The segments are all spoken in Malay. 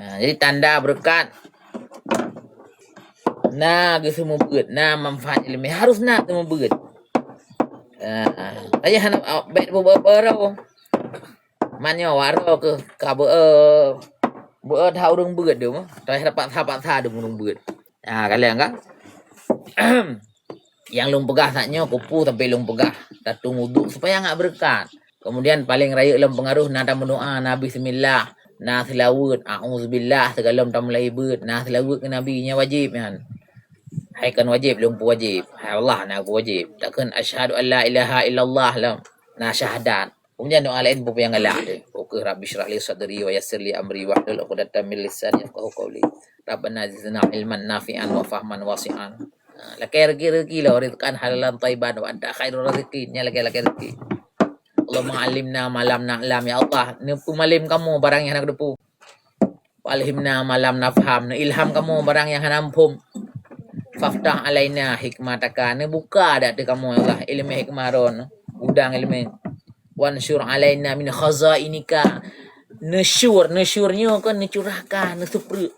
Jadi tanda berkat. Nah, ke semua berat. Nah, manfaat ilmu harus nak semua berat. Saya hendak bet beberapa. Mana waro ke kabe tahu dong berat dia mah. Saya dapat tha dong berat. Kalian kan? Yang lung pegah saknya kupu tapi lung pegah. Tatung wuduk supaya enggak berkat. Kemudian paling raya dalam pengaruh nada mendoa Nabi bismillah. Nah selawat a'udzubillah segala tam mulai beut. Nah selawat ke Nabi nya wajib kan. Hai kan wajib lung wajib. Hai Allah nak aku wajib. Takkan asyhadu an la ilaha illallah lam. Nah syahadat. Kemudian doa lain pun yang galak dia. Oke rabbi syrah li sadri wa yassir li amri wahlul 'uqdatam min lisani yafqahu qawli. Rabbana zidna ilman nafi'an wa fahman wasi'an. Laki rezeki lah rizqan halalan thayyiban wa anta khairur raziqin. Nya laki rezeki. Allahumma alimna malam na'lam ya Allah. Nipu malim kamu barang yang nak depu. Walhimna malam nafham. Ilham kamu barang yang hanampum. Faftah alaina hikmataka. Ni buka dak tu kamu ya Allah ilmu hikmah ron. Udang ilmu. Wansur alaina min khazainika. Nesyurnya kan necurahkan, nesupru.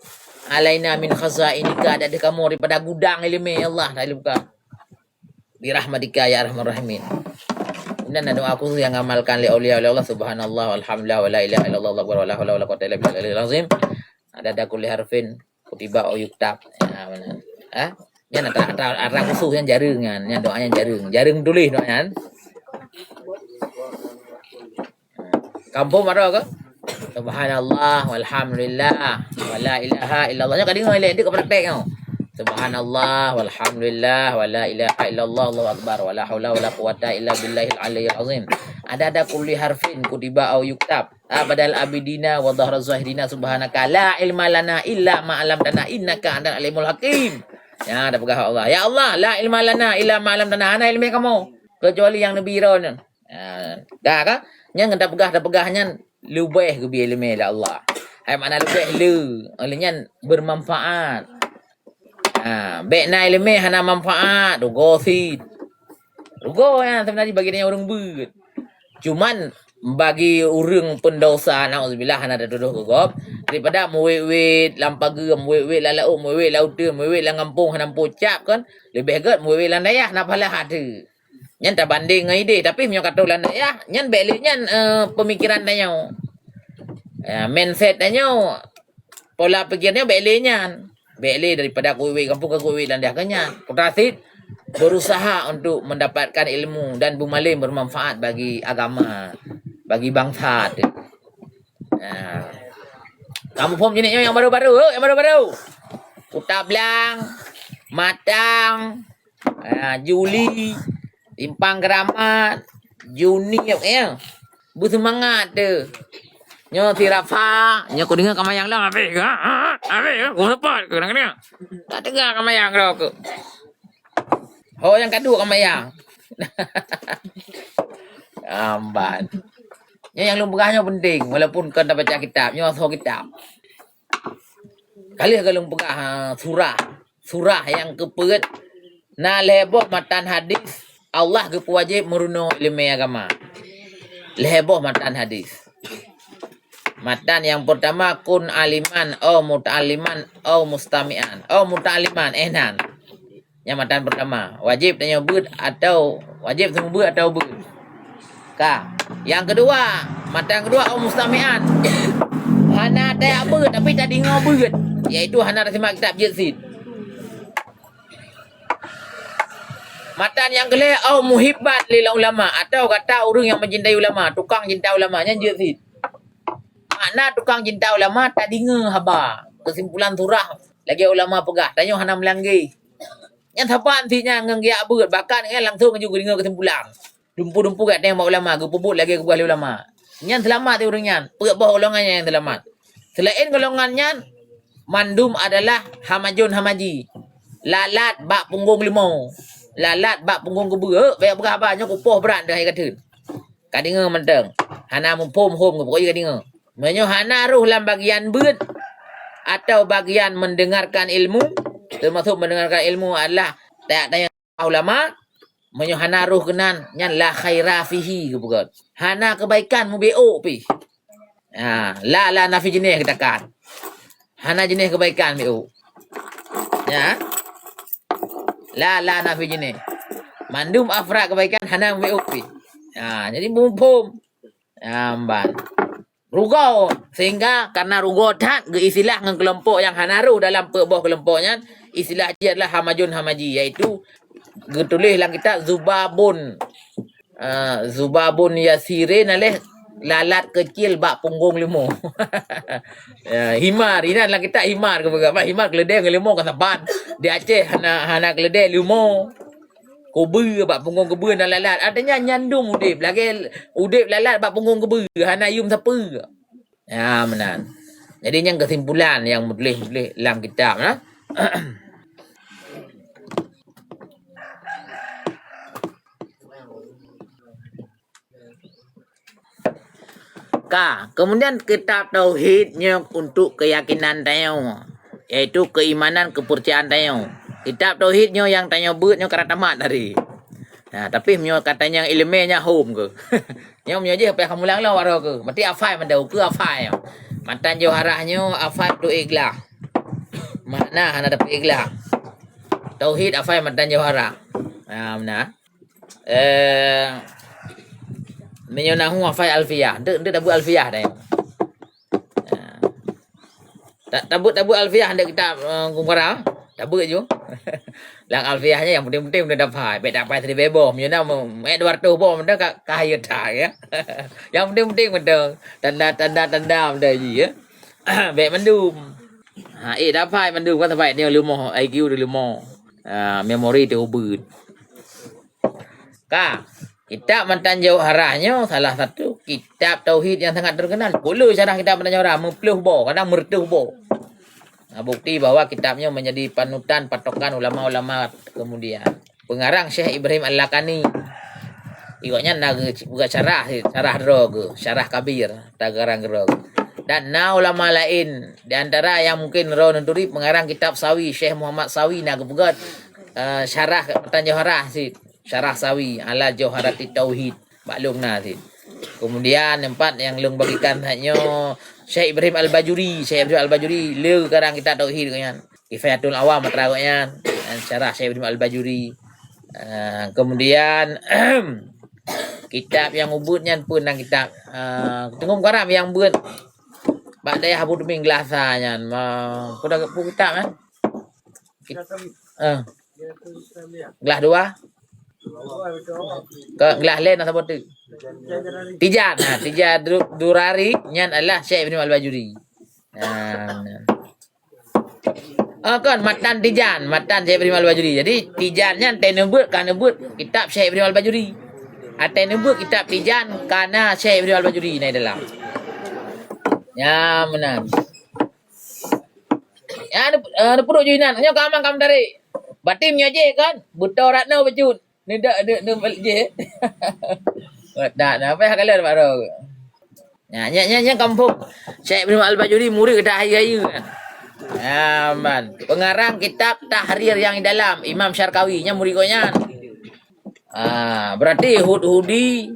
Alaina min khazainika dak tu kamu daripada gudang ilmu ya Allah. Dak buka. Bi rahmatika ya arhamar rahimin. Dan doa aku yang amalkan li auliya Allah subhanallah walhamdulillah wala ilaha illallah wallahu akbar wala haula wala quwwata illa billahil azim. Ada kulli harfin kutiba au yuktab. Nya ara khusus yang jaringan, nya doanya jaring tulis doanya. Kampung ada ke? Subhanallah walhamdulillah wala ilaha illallah. Nya kadang ngai dia ke praktek kau. Subhanallah walhamdulillah wala ilaha illallah Allahu akbar wala haula wala quwata illa billahil aliyyil azim. Ada kulli harfin kutiba au yuktab badal abidina wa dhahra zahirina subhanaka la ilma lana illa ma 'allamtana innaka antal alimul hakim. Ya ada pegah Allah. Ya Allah la ilma lana illa ma 'allamtana. Ana ilmu kamu kecuali yang Nabi ron. Dah kan? Nya ngada pegahnya lebih ke bi ilmu Allah. Hai makna lebih olehnya bermanfaat. Baikna ilmu hana manfaat rugo ya sebenarnya bagi dia orang ber. Cuman bagi orang pendosa nauzubillah hana ada tuduh gogop daripada muwewet lampagem muwewet lalau muwewet lautu muwewet langampung hana pocap kan lebih get muwewet landayah na pala hatu. Nyan tak banding ngai ide tapi menyo kata landayah nyan balik nyan pemikiran danyo. Mindset danyo pola pikirnya balik nyan. Beli daripada kuwi kampung ke kuwi dan dia kenyang. Kurasid berusaha untuk mendapatkan ilmu dan bumalim bermanfaat bagi agama, bagi bangsa. Kamu pun jenisnya yang baru-baru. Kutablang, matang, Juli, timpang keramat, Juni ya. Bersemangat tu. Nyo tirafa, nyo ko dengar kamayang lang abe ko dapat ko nang ni. Tak dengar kamayang ro ko. Yang kedua kamayang. Amban. Nyo yang lumpegahnya penting walaupun kau tak baca kitab, nyo so kitab. Kali kalau pegah surah yang kepeut na leboh matan hadis Allah ke wajib meruno ilmu agama. Leboh matan hadis. Matan yang pertama kun aliman au muta'aliman au mustami'an au muta'aliman enan. Yang matan pertama wajib tanya beut atau wajib semua beut atau beut. Yang kedua matan kedua au mustami'an. Hana tak beut tapi tak dengar beut iaitu hana simak kitab jizid. Matan yang kelih au muhibbat lil ulama atau kata orang yang mencintai ulama, tukang cinta ulamanya jizid. Makna tukang cinta ulama tak dengar haba. Kesimpulan surah lagi ulama pegah. Tanya hana melanggi. Yang siapa antinya ngenggiak beut. Bahkan langsung juga dengar kesimpulan. Dumpu-dumpu kat tengok ulama. Gepuput lagi ke ulama. Yang selamat tu orangnya. Perak bawah golongannya yang selamat. Selain golongannya, mandum adalah hamajun hamaji. Lalat bak punggung limau. Lalat bak punggung kebeuk. Baik berapa banyak kupoh berat dah kata. Ka dengar menteng. Hana mumpum hom ke pokoknya ka dengar. Menyohana ruh dalam bagian beut atau bagian mendengarkan ilmu, termasuk mendengarkan ilmu adalah tak tanya ulama. Menyohana ruh kenan nyan la khaira fihi ke bukan. Hana kebaikan mu BO pi. La nafi jenis katakan. Hana jenis kebaikan miu. Ya. La nafi jenis. Mandum afra kebaikan hana miu pi. Jadi bumpum. Amban. Rugo sehingga karena rugo tak ke istilah dengan kelompok yang hanaru dalam pebuah kelompoknya istilah dia adalah hamajun hamaji iaitu getulis dalam kitab Zubabun Yasirin alih lalat kecil bak punggung limo. Himar ini dalam kitab himar ke himar keledai ke limo kasaban di Aceh hana keledai limo. Kubu bak punggung kebu dan lalat. Artinya nyandung udip. Lagi udip lalat bak punggung kebu. Hana yum siapa. Ya, menan. Jadi yang kesimpulan yang boleh dalam kitab. Nah. Kemudian kitab tauhidnya untuk keyakinan tayo. Iaitu keimanan kepercayaan tayo. Kitab tauhidnya yang tanya buatnya kera tamat dari. Tapi menyo katanya ilmunya home ke. Yang menyo je apa kamu lang waro ke. Mati afai mandau ke afai. Matan joharahnya afai tu ikhlas. Makna hana dapat ikhlas. Tauhid afai matan joharah. Mana? Menyo nahu afai alfiyah. Ndek tabu alfiyah dah. Tabu alfiyah ndak kita kumara. Tabu je. Lang alfiahnya yang penting-penting udah dapat. Baik dapat tadi bebo. Menyo Edward tu bo menda kahaya tak ya. Yang penting-penting betul. Tanda menda je ya. Baik mendum. Dapat mendum kan sampai dia lumo IQ dia lumo. Memori dia ubud. Kitab Matan Jauharahnya salah satu kitab tauhid yang sangat terkenal. Puluh syarah kitab Matan Jauharah mempluh bo, kadang mertuh bo. Bukti bahwa kitabnya menjadi panutan patokan ulama-ulama kemudian. Pengarang Syekh Ibrahim Al-Lakani. Ikutnya buka syarah drog, syarah kabir, tagarang drog. Dan ulama lain di antara yang mungkin roh nenturi pengarang kitab Sawi Syekh Muhammad Sawi nak buat syarah Matan Jauharah si syarah Sawi ala Jauharati Tauhid maklum nasi. Kemudian empat yang lung bagikan hanya Syekh Ibrahim Al-Bajuri le karang kita tauhid kan. Kifayatul Awam materagonya syarah Syekh Ibrahim Al-Bajuri. Kemudian kitab yang ubudnya pun nang kitab tengok karam yang buat Pak Daya Habud Ming gelasanya kuda kitab kan. Gelas dua. Gelas lain apa tu? Tijan. Tijan Durari nyan adalah Syekh Ibrahim Al-Bajuri. Kan matan Tijan, matan Syekh Ibrahim Al-Bajuri. Jadi Tijannya tenebut kan nebut kitab Syekh Ibrahim Al-Bajuri. Tenebut kitab Tijan karena Syekh Ibrahim Al-Bajuri ni dalam. Ya benar. Ya ada perlu juinan. Nyo kamang kam tarik. Batimnya je kan. Buta ratna bajut. Ni dak balik je. Tak apa kalau baru. Nya kampung Syekh Ibrahim Al-Bajuri murid dah hari-hari kan. Man. Pengarang kitab Tahrir yang dalam Imam Syarkawi nya murid konya. Berarti Hudhudi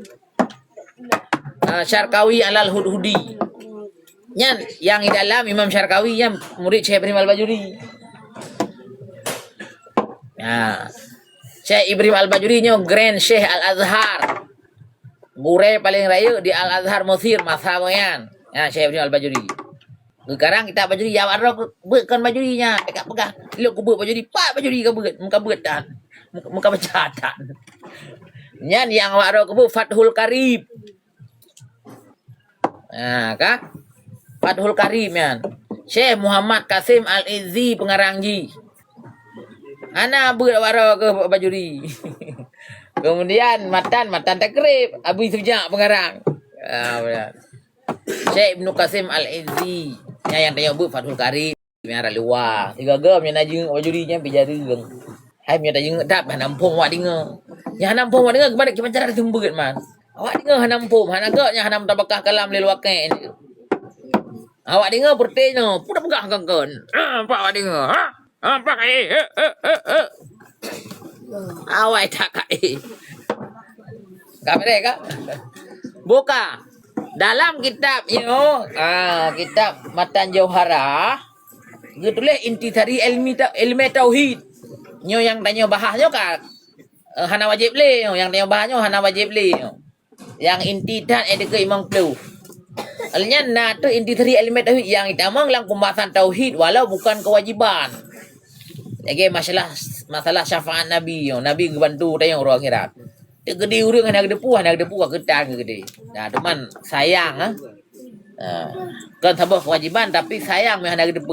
Syarkawi alal Hudhudi. Nya yang di dalam Imam Syarkawi yang murid Syekh Ibrahim Al-Bajuri. Syekh Ibrahim Al-Bajuri nya Grand Syekh Al-Azhar. Gure paling raya di Al-Azhar Mesir masawyan. Syekh Ibrahim Al-Bajuri. Sekarang kita Bajuri ya arok bekan Bajurinya, pegang. Lu ku Bajuri, Pak Bajuri ka beut, muka beutan. Muka becatan. Nyan yang arok ku Fathul Karib. Kan? Fathul Karim yan. Syekh Muhammad Kasim Al-Izzi pengarangji. Ana beut waro ke Bajuri. Kemudian Matan Takrib Abu Sujak pengarang. Benar. Syekh Ibnu Kasim Al-Izzi yang tanya beut Fathul Karim yang ara luar. Tiga gam yang najung Bajurinya pijareng. Hai nya tajung dap nampung wak dinga. Nya nampung wak dinga kemana ki cara tumbeut man. Awak dinga nampung, hanaga nya hanam tabakah kalam lil waqi. Awak dengar pertanya, pudah pegang kan. Apa awak dengar? Apa kai? Awak tak kai. Kamera buka. Dalam kitab kitab Matan Jauharah Getulah intisari ilmu tauhid. Nyo yang tanya bahasnya ka hana wajib le, yang tanya bahasnya hana wajib le. Yang inti dan edeke imam pelu. Alnya na tu intisari ilmu tauhid yang itamang lang pembahasan tauhid walau bukan kewajiban. Lagi masalah syafaat Nabi yo. Nabi bantu tayang orang akhirat. Dia gede urang anak depu ketan gede. Nah, teman sayang kan sabah kewajiban tapi sayang meh anak depu.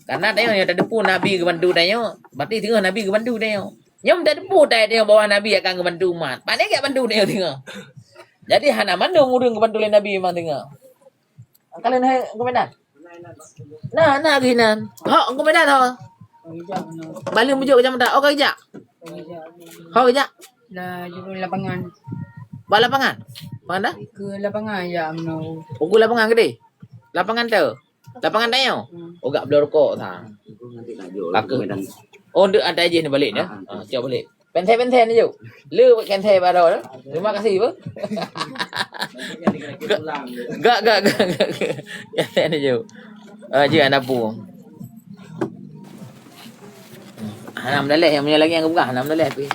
Karena tayang yang depu Nabi bantu tayang, berarti tengah Nabi bantu tayang. Nyom tak depu tayang bawa Nabi akan bantu umat. Pandai gak bantu tayang tengah. Jadi hana mandung urang bantu Nabi memang tengah. Kalian hai komandan. Nah ginan. Ha komandan ha. Balik bujuk jam dah. Oh kerja. Kau kerja? Lah jurul lapangan. Bal lapangan. Mana? Ke lapangan ya amno. Ugu lapangan gede. Lapangan tu. Lapangan tayo. Oh gak blur kok ta. Aku. Oh ndek ada aja ni balik dah. Coba balik. Penten ni je. Lu penten baru dah. Terima kasih bu. Gak. Penten ni je. Je anak pu. Hanam dah leh yang punya lagi yang bukan hanam dah leh pi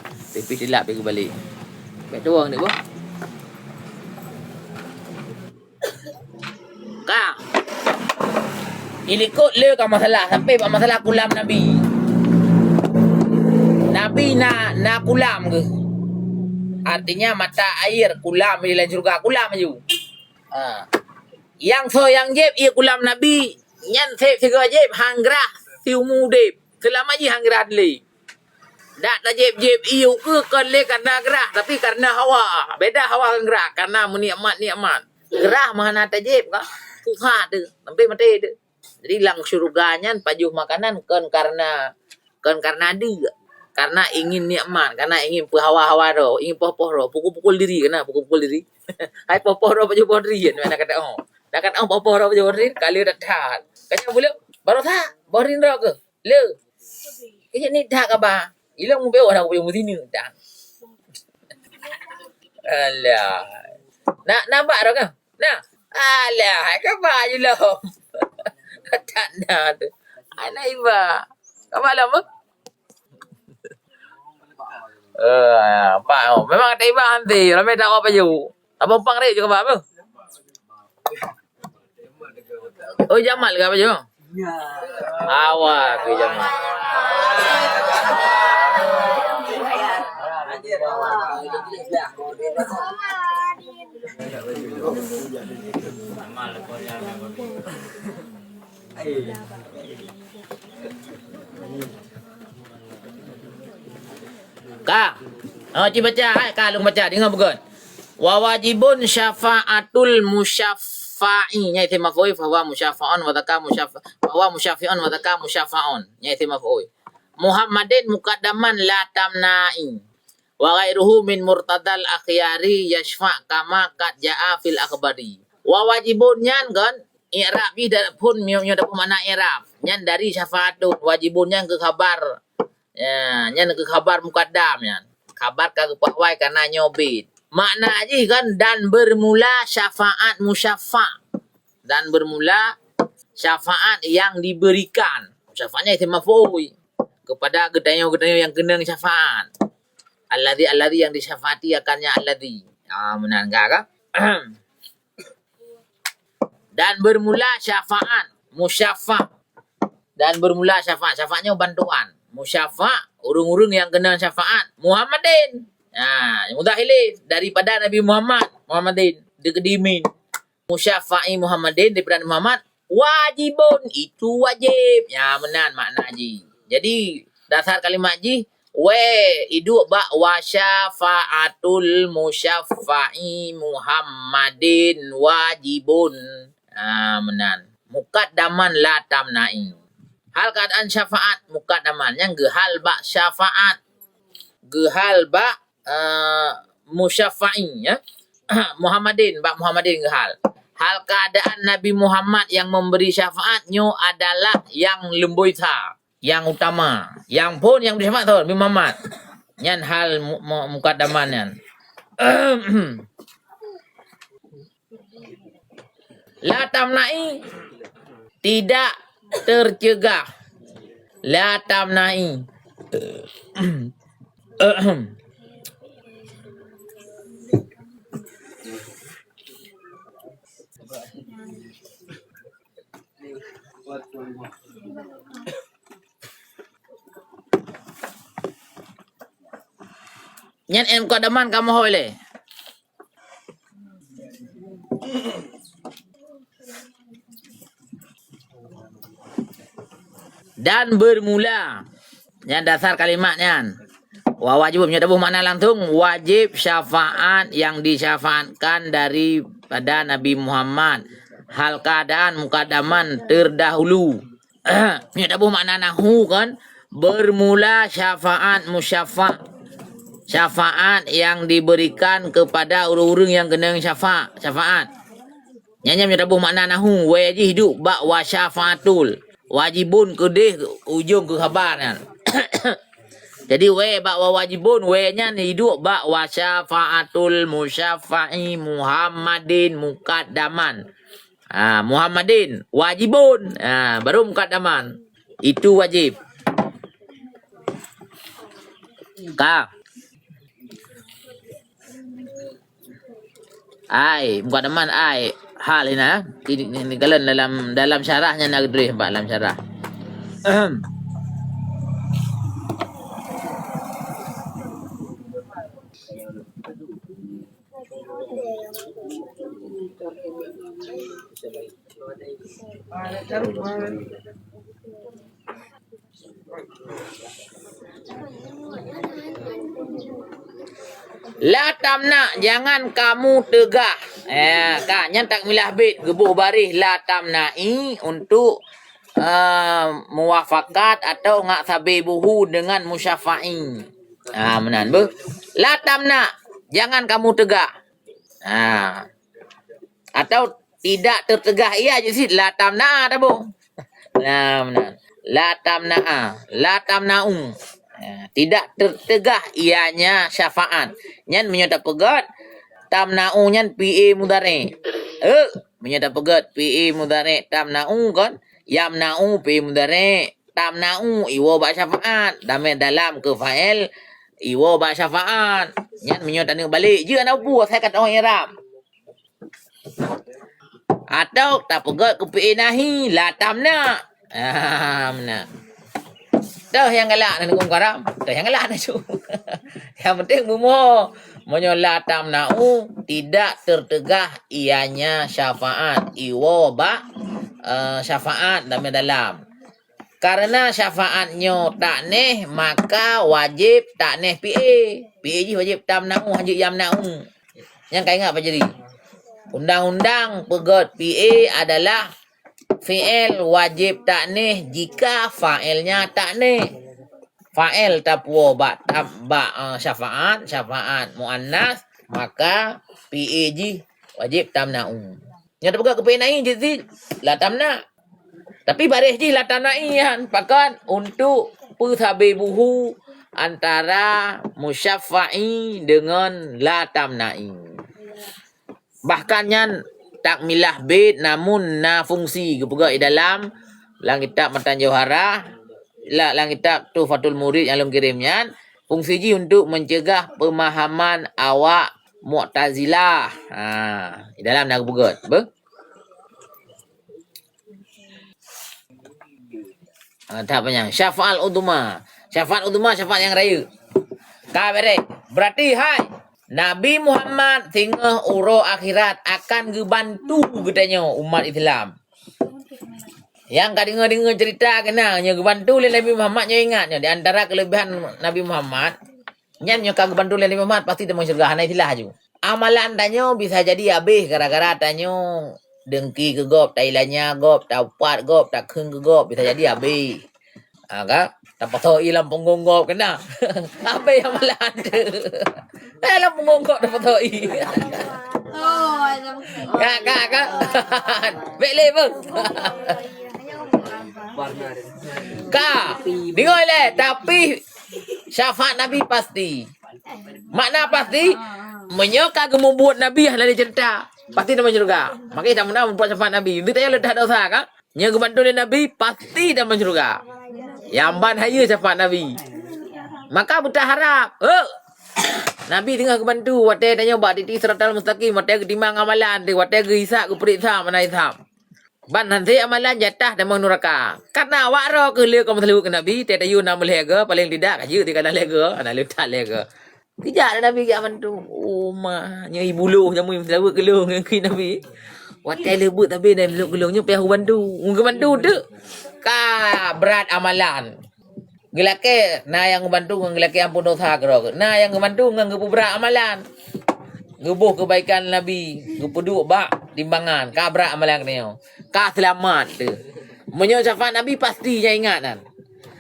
silap pergi balik. Baik tuang ni bu. Kak. Ini kod le ka masalah sampai masalah kulam Nabi. Nabi na kulam ke? Artinya mata air kulam di dalam surga kulam je. Yang so yang jeb ia kulam Nabi nyan se sega jeb hanggrah siumu deb. Selama je hanggrah le. Tak jeb iu ke kan le karena gerah tapi karena hawa. Beda hawa dengan gerah karena menikmat. Gerah mana tajib ka? Susah tu. Sampai mati tu. Jadi lang syurganya pajuh makanan kan karena dia. Karena ingin nikmat, karena ingin hawa-hawa ro, ingin popoh ro, pukul-pukul diri kena pukul diri. Hai popoh ro pajuh diri mana kata oh. Nak kata oh popoh ro pajuh diri kali dah tat. Kanya boleh baru tak borin ro ke? Le. Kaya ni dah ka ba? Ilang mo ba aku yung sini dah. Alah. Nak nampak ro ka? Nah. Alah, ka ba je lo. Tak nak tu. Anak iba. Ka malam apa? Pak, memang tak iba nanti. Ramai tak apa je. Apa pang rek juga apa? Oh, Jamal ke apa je? Awak ke Jamal. Kak, cik baca, kak lu baca, dengar bukan? Wa wajibun syafa'atul musyaffa'i, nyai maf'ul fa huwa musyafa'un wa dzaka musyafi'un wa dzaka musyafa'un, nyai maf'ul. Muhammadin muqaddaman la tamna'i. Wa ghairuhu min murtadal akhyari yashfa' kama qad ja'a fil akhbari. Wa wajibun nyan kan i'rab bi pun nyo dapat makna i'rab. Nyan dari syafa'atun, wajibun nyan ke khabar. Ya, nyan ke khabar muqaddam nyan. Khabar ka pawai karena nyobit. Makna aja kan dan bermula syafaat musyaffa. Dan bermula syafaat yang diberikan. Syafaatnya itu maf'ul kepada gedanyo-gedanyo yang kena syafaat. Alladhi yang disyafaati akannya alladhi. Benar enggak kah? Dan bermula syafaat musyaffa. Dan bermula syafaat. Syafaatnya bantuan. Musyaffa, urung-urung yang kena syafaat. Muhammadin. Mudahilif daripada Nabi Muhammadin. Dikedimin. Musyaffa'i Muhammadin daripada Muhammad. Wajibun. Itu wajib. Ya, benar makna haji. Jadi, dasar kalimat haji. Iduk ba wa syafa'atul musyaffa'i Muhammadin wajibun. Benar. Muqaddaman la tamna'i. Hal keadaan syafaat muqaddaman yang gehal ba syafaat. Gehal ba musyaffa'i ya. Muhammadin ba Muhammadin gehal. Hal keadaan Nabi Muhammad yang memberi syafaatnya adalah yang lembuita, yang utama. Yang pun yang beri syafaat tu Nabi Muhammad. Yan hal muqaddaman yan. La tamna'i tidak tercegah. La tamna'i. Nyan en qadaman kamu hole. Dan bermula. Yang dasar kalimatnya. Wajib menyatakan makna langsung wajib syafaat yang disyafaatkan daripada Nabi Muhammad. Hal keadaan mukadaman terdahulu. Menyatakan makna nahu kan. Bermula syafaat musyafa'. Syafaat yang diberikan kepada orang-orang yang kena syafaat. Nyanyi menyatakan makna nahu. Wajib hidup bak wa syafaatul. Wajibun kedih ujung ke khabarnya. Jadi bak wa wajibun nya hidup bak wa syafaatul musyafa'i Muhammadin mukaddaman. Muhammadin wajibun. Baru mukaddaman. Itu wajib. Ka. Mukaddaman hal ini kalian dalam syarahnya nak diri dalam syarah. La tamna, jangan kamu tegah. Kak, yang tak milah bait gebuh baris la tamna'i untuk muwafakat atau ngak sabibuhu dengan musyafa'i. Menan be. La tamna, jangan kamu tegah. Atau tidak tertegah ia je sit la tamna dah bu. Menan. La tamna, la tamna'u. Tidak tertegah ianya syafaat. Nyan menyata pegat tamna'u nyan PA mudhari. Menyata pegat PA mudhari tamna'u kan. Yamna'u PA mudhari. Tamna'u iwa ba syafaat. Dalam ke fa'il iwa ba syafaat. Nyan menyata ni balik je ana buah saya kata orang Arab. Atau tak pegat ke PA nahi la tamna. Mana? Dah yang galak nak hukum karam. Dah yang galak nak cu. Yang penting bumo menyolat tamna'u tidak tertegah ianya syafaat. Iwo ba syafaat dalam. Karena syafaatnya tak neh maka wajib tak neh PA. PA je wajib tamna'u hajib yamna'u. Yang kau ingat apa jadi? Undang-undang pegot PA adalah fi'il wajib taknih jika fa'ilnya taknih. Fa'il tapwo ba syafaat muannas maka PAG wajib tamna'u. Yang terbuka ke PNAI jadi la tamna. Tapi baris ji la tamna'i kan pakat untuk persabibuhu antara musyaffa'i dengan la tamna'i. Bahkan yang tak milah bait namun na fungsi kepuga dalam lang kitab Matan Jauharah lang kitab Tuhfatul Murid yang lom kirimnya fungsi ji untuk mencegah pemahaman awak Mu'tazilah. Di dalam nak kepuga tak banyak syafaat udhma. Syafaat yang raya. Berarti Nabi Muhammad sehingga uro akhirat akan gebantu katanya umat Islam. Yang kau dengar cerita kena nya gebantu oleh Nabi Muhammad nya ingatnya di antara kelebihan Nabi Muhammad nya kau gebantu oleh Nabi Muhammad pasti temu surga hanai silah ju. Amalan tanya bisa jadi habis gara-gara tanya dengki ke gop, tailanya gop, tapat gop, tak kheng ke gop bisa jadi habis. Kak tak patut ilang punggung gop kena. Apa yang amalan tu? Dalam punggung gop tak patut i. Kak. Bele pun. Kak, dengar le tapi syafaat Nabi pasti. Makna pasti menyoka gemubut Nabi lah dia cerita. Pasti nama juga. Makanya tak pernah membuat syafaat Nabi. Itu tak letak dosa kak. Nya kebantu ni Nabi pasti dah masuk syurga. Yang ban haya syafaat Nabi. Maka berharap, Nabi tengah kebantu, watai tanya bak titi seratal mustaqim, watai ketimbang amalan, dia watai ke hisap, ke periksa, mana hisap. Ban nanti amalan jatah dan neraka. Karena awak roh ke lia kamu selalu ke Nabi, tiada you nama lega, paling tidak kayu tiada lega, anak letak lega. Tidak ada Nabi ke bantu. Oh mah, nya ibu lu jamu selalu ke lu dengan Nabi. Watai lebut tapi dah belum gelungnya payah bantu. Ke bantu tu. Ka berat amalan. Gelake na yang bantu dengan gelake ampun dosa kero. Na yang bantu dengan berat amalan. Gebuh kebaikan Nabi, gepeduk bak timbangan, ka berat amalan kena. Ka selamat tu. Menyo syafaat Nabi pasti je ingat kan.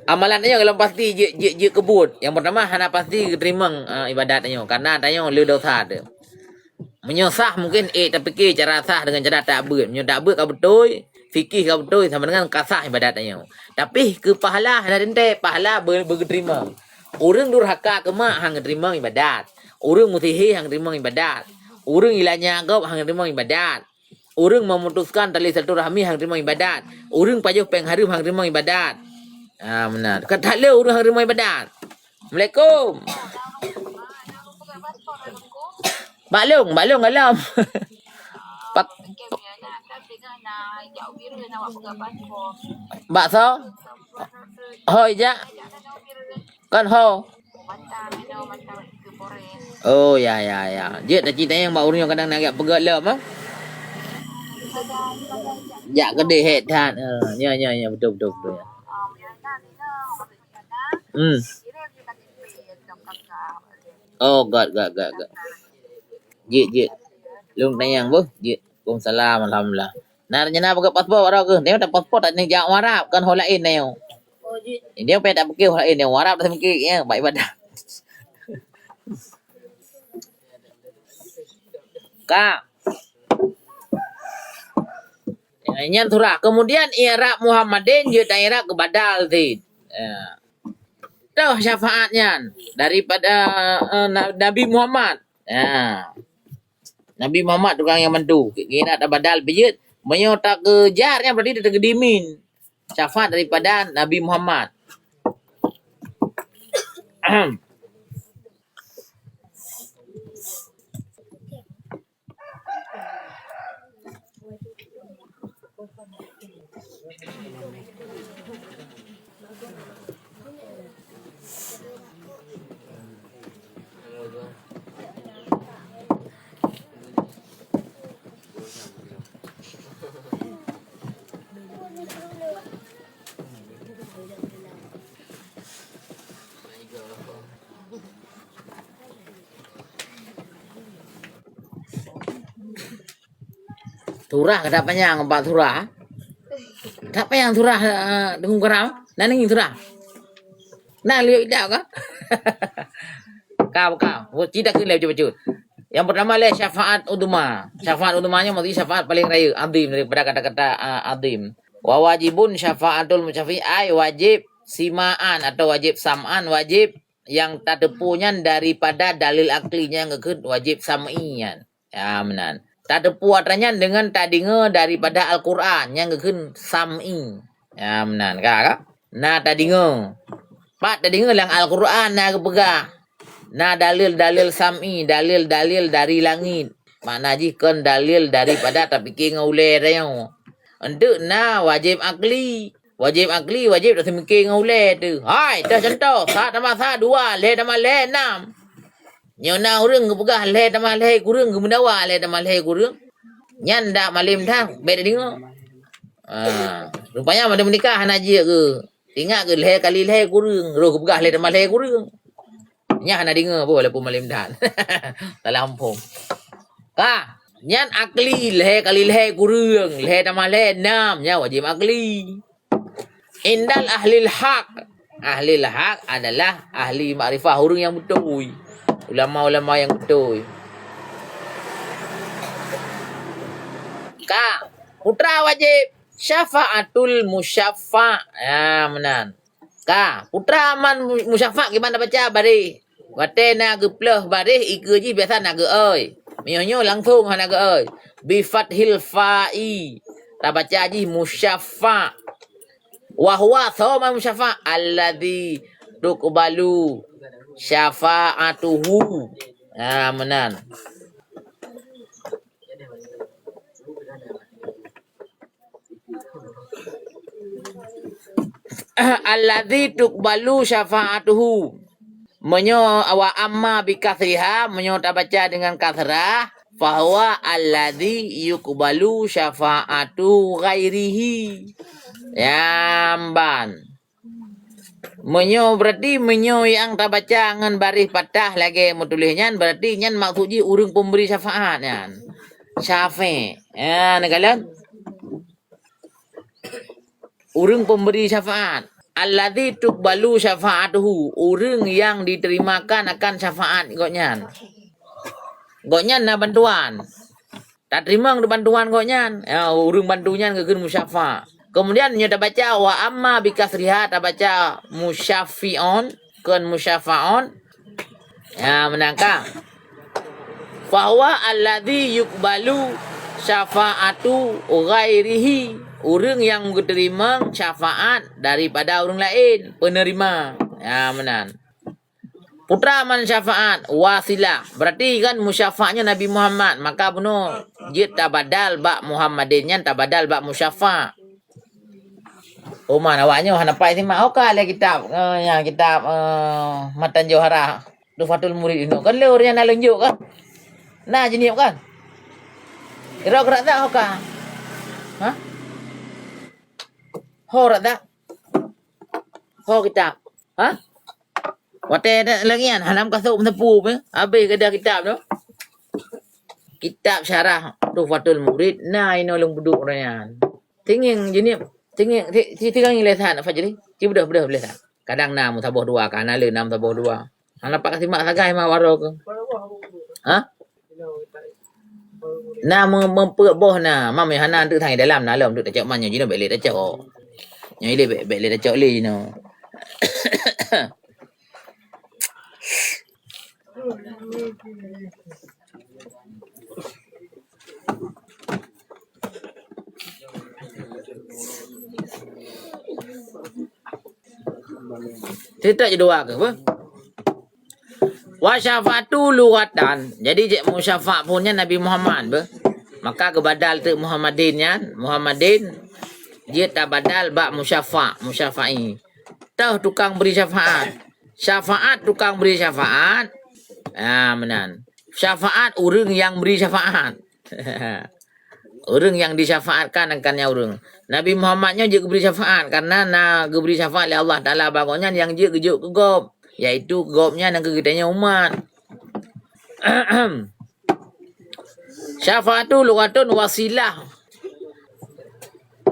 Amalan tanya kalau pasti je kebut. Yang pertama hana pasti terima ibadat tanya karena tanya le dosa tu. Menyosah mungkin tapi ke cara sah dengan cara tak ber. Menyo tak ber kau betul, fikih kau betul sama dengan kasah ibadat tanya. Tapi ke pahala hana dente pahala berterima. Orang durhaka ke mak hang terima ibadat. Orang mutihi hang terima ibadat. Orang ilahnya agak hang terima ibadat. Orang memutuskan tali silaturahmi hang terima ibadat. Orang pajuh pengharum hang terima ibadat. Benar. Kata le orang hang terima ibadat. Assalamualaikum. Balong alam. Pak bakso. Hoi ja. Kan ho. Oh ya. Dia dah cerita yang mak urang kadang nak pegat lem ah. Ya gede het than. Ya betul. Ya. Oh god. Jit. Lung tayang bu. Jit. Waalaikumsalam alhamdulillah. Nah nyana pakai pasport orang ke? Dia tak pasport tak ni jak Arab kan hol lain dia. Oh jit. Dia pe tak pakai hol lain dia Arab dah pakai ya baik badan. Kak. Yang surah. Kemudian Irak Muhammadin je daerah ke Badal tu. Tahu syafaatnya daripada Nabi Muhammad. Nabi Muhammad tukang yang mandu. Kira ada badal bejut. Menyo tak kejarnya berarti dia tergedimin. Syafaat daripada Nabi Muhammad. Surah ada panjang 4 surah. Tak payang surah dengan kerau. Nang surah. Nah lihat dak ka? Kau. Tidak ke lepas cepat. Yang pertama le syafaat udma. Syafaat udmanya maksudnya syafaat paling raya azim daripada kata-kata azim. Wa wajibun syafaatul musyafi'ai wajib simaan atau wajib sam'an wajib yang tak tepunya daripada dalil aklinya ngekut wajib sam'ian. Ya benar. Tak tepu artinya dengan tak dengar daripada Al-Quran yang ngekut sam'i. Ya benar kak? Nah tak dengar. Pak tak dengar lang Al-Quran nak kepegah. Nah dalil sam'i, dalil dari langit. Makna kan dalil daripada tapi ngulai dia. Untuk wajib akli dah semikir ngulai tu. Hai, dah contoh. 1 tambah 1 2, le tambah le 6. Nyona urang kepegah le tambah le kurang ke mendawa le tambah le kurang. Nyan dak malim thang, bet dengar. Rupanya pada menikah haji ke. Ingat ke le kali le kurang, roh kepegah le tambah le kurang. Nya nak dengar apa walaupun malam dan. Dalam lampung. Ka, nyan akli leh kali leh kurang, leh tambah leh 6, nya wajib akli. Indal ahli haq. Ahli haq adalah ahli makrifah orang yang betul. Ulama-ulama yang betul. Ka, putra wajib syafaatul musyaffa. Ya, benar. Ka, putra man musyaffa gimana baca bari? Wate na geploh barih ike ji biasa na ge oi. Mionyo langsung hana ge oi. Bi fathil fa'i. tak baca haji musyaffa. Wa huwa thawma musyaffa alladhi tuqbalu syafa'atuhu. Menan. Alladzi tuqbalu syafa'atuhu. Menyo wa amma bi kathriha, menyo tak baca dengan kathrah, fahuwa alladzi yuqbalu syafa'atu ghairihi. Yamban. Menyo berarti menyo yang tak baca dengan baris patah lagi mutulihnya berarti nyan maksudnya urang pemberi syafaat nyan. Syafi'. Ya, nagalan. Urang pemberi syafaat. Alladzi tuqbalu syafa'atuhu, urang yang diterimakan akan syafaat goknyan. Goknyan na bantuan. Tak terima bantuan goknyan. Ya, urang bantunya gegeun musyafa'. Kemudian nya tak baca wa amma bi kasriha, tak baca musyafi'on kan musyafa'on. Ya, menangkah. Fa huwa alladzi yuqbalu syafa'atu ghairihi. Orang yang diterima syafaat daripada orang lain, penerima. Ya, menan. Putra man syafaat wasilah. Berarti kan musyafa'nya Nabi Muhammad, maka bunuh dia tabadal bak Muhammadinnya tabadal bak musyafa'. Oh mana awaknya hanapai simak oka le kitab yang kitab Matan Johara Dufatul Murid itu kan leurnya nak lunjuk kan. Nah jenis kan. Kira-kira tak oka. Hah? Ho tak? Ho kitab. Ha? Wate lagi kan hanam kasuk tepu pe. Habis ke dah kitab tu. Kitab syarah Tufatul Murid. Nah ini ulung buduk orangnya. Tinging jenis tinging tinging lesan Fajri. Ci bedah lesan. Kadang nam tabuh dua kan ale nam tabuh dua. Ana pak simak sagai mah waro ke. Ha? Nah memperboh nah mam hana tu thang dalam nah lom tu tak cak man như nó bệ lệ tak cak. Yang ini bệ lệ tak cak le you. Tidak jadi dua ke apa? Wa syafa'atu lughatan. Jadi cek musyafa' punya Nabi Muhammad be. Maka kebadal tu Muhammadinnya, Muhammadin dia tak badal bak musyafa'i. Tahu tukang beri syafaat. Syafaat tukang beri syafaat. Menan. Syafaat urang yang beri syafaat. Orang yang disyafaatkan akannya orang. Nabi Muhammadnya juga beri syafaat karena nak beri syafaat oleh Allah Taala bagusnya yang dia gejuk ke gob, yaitu gobnya dan kegedanya umat. Syafaatu lughatun wasilah.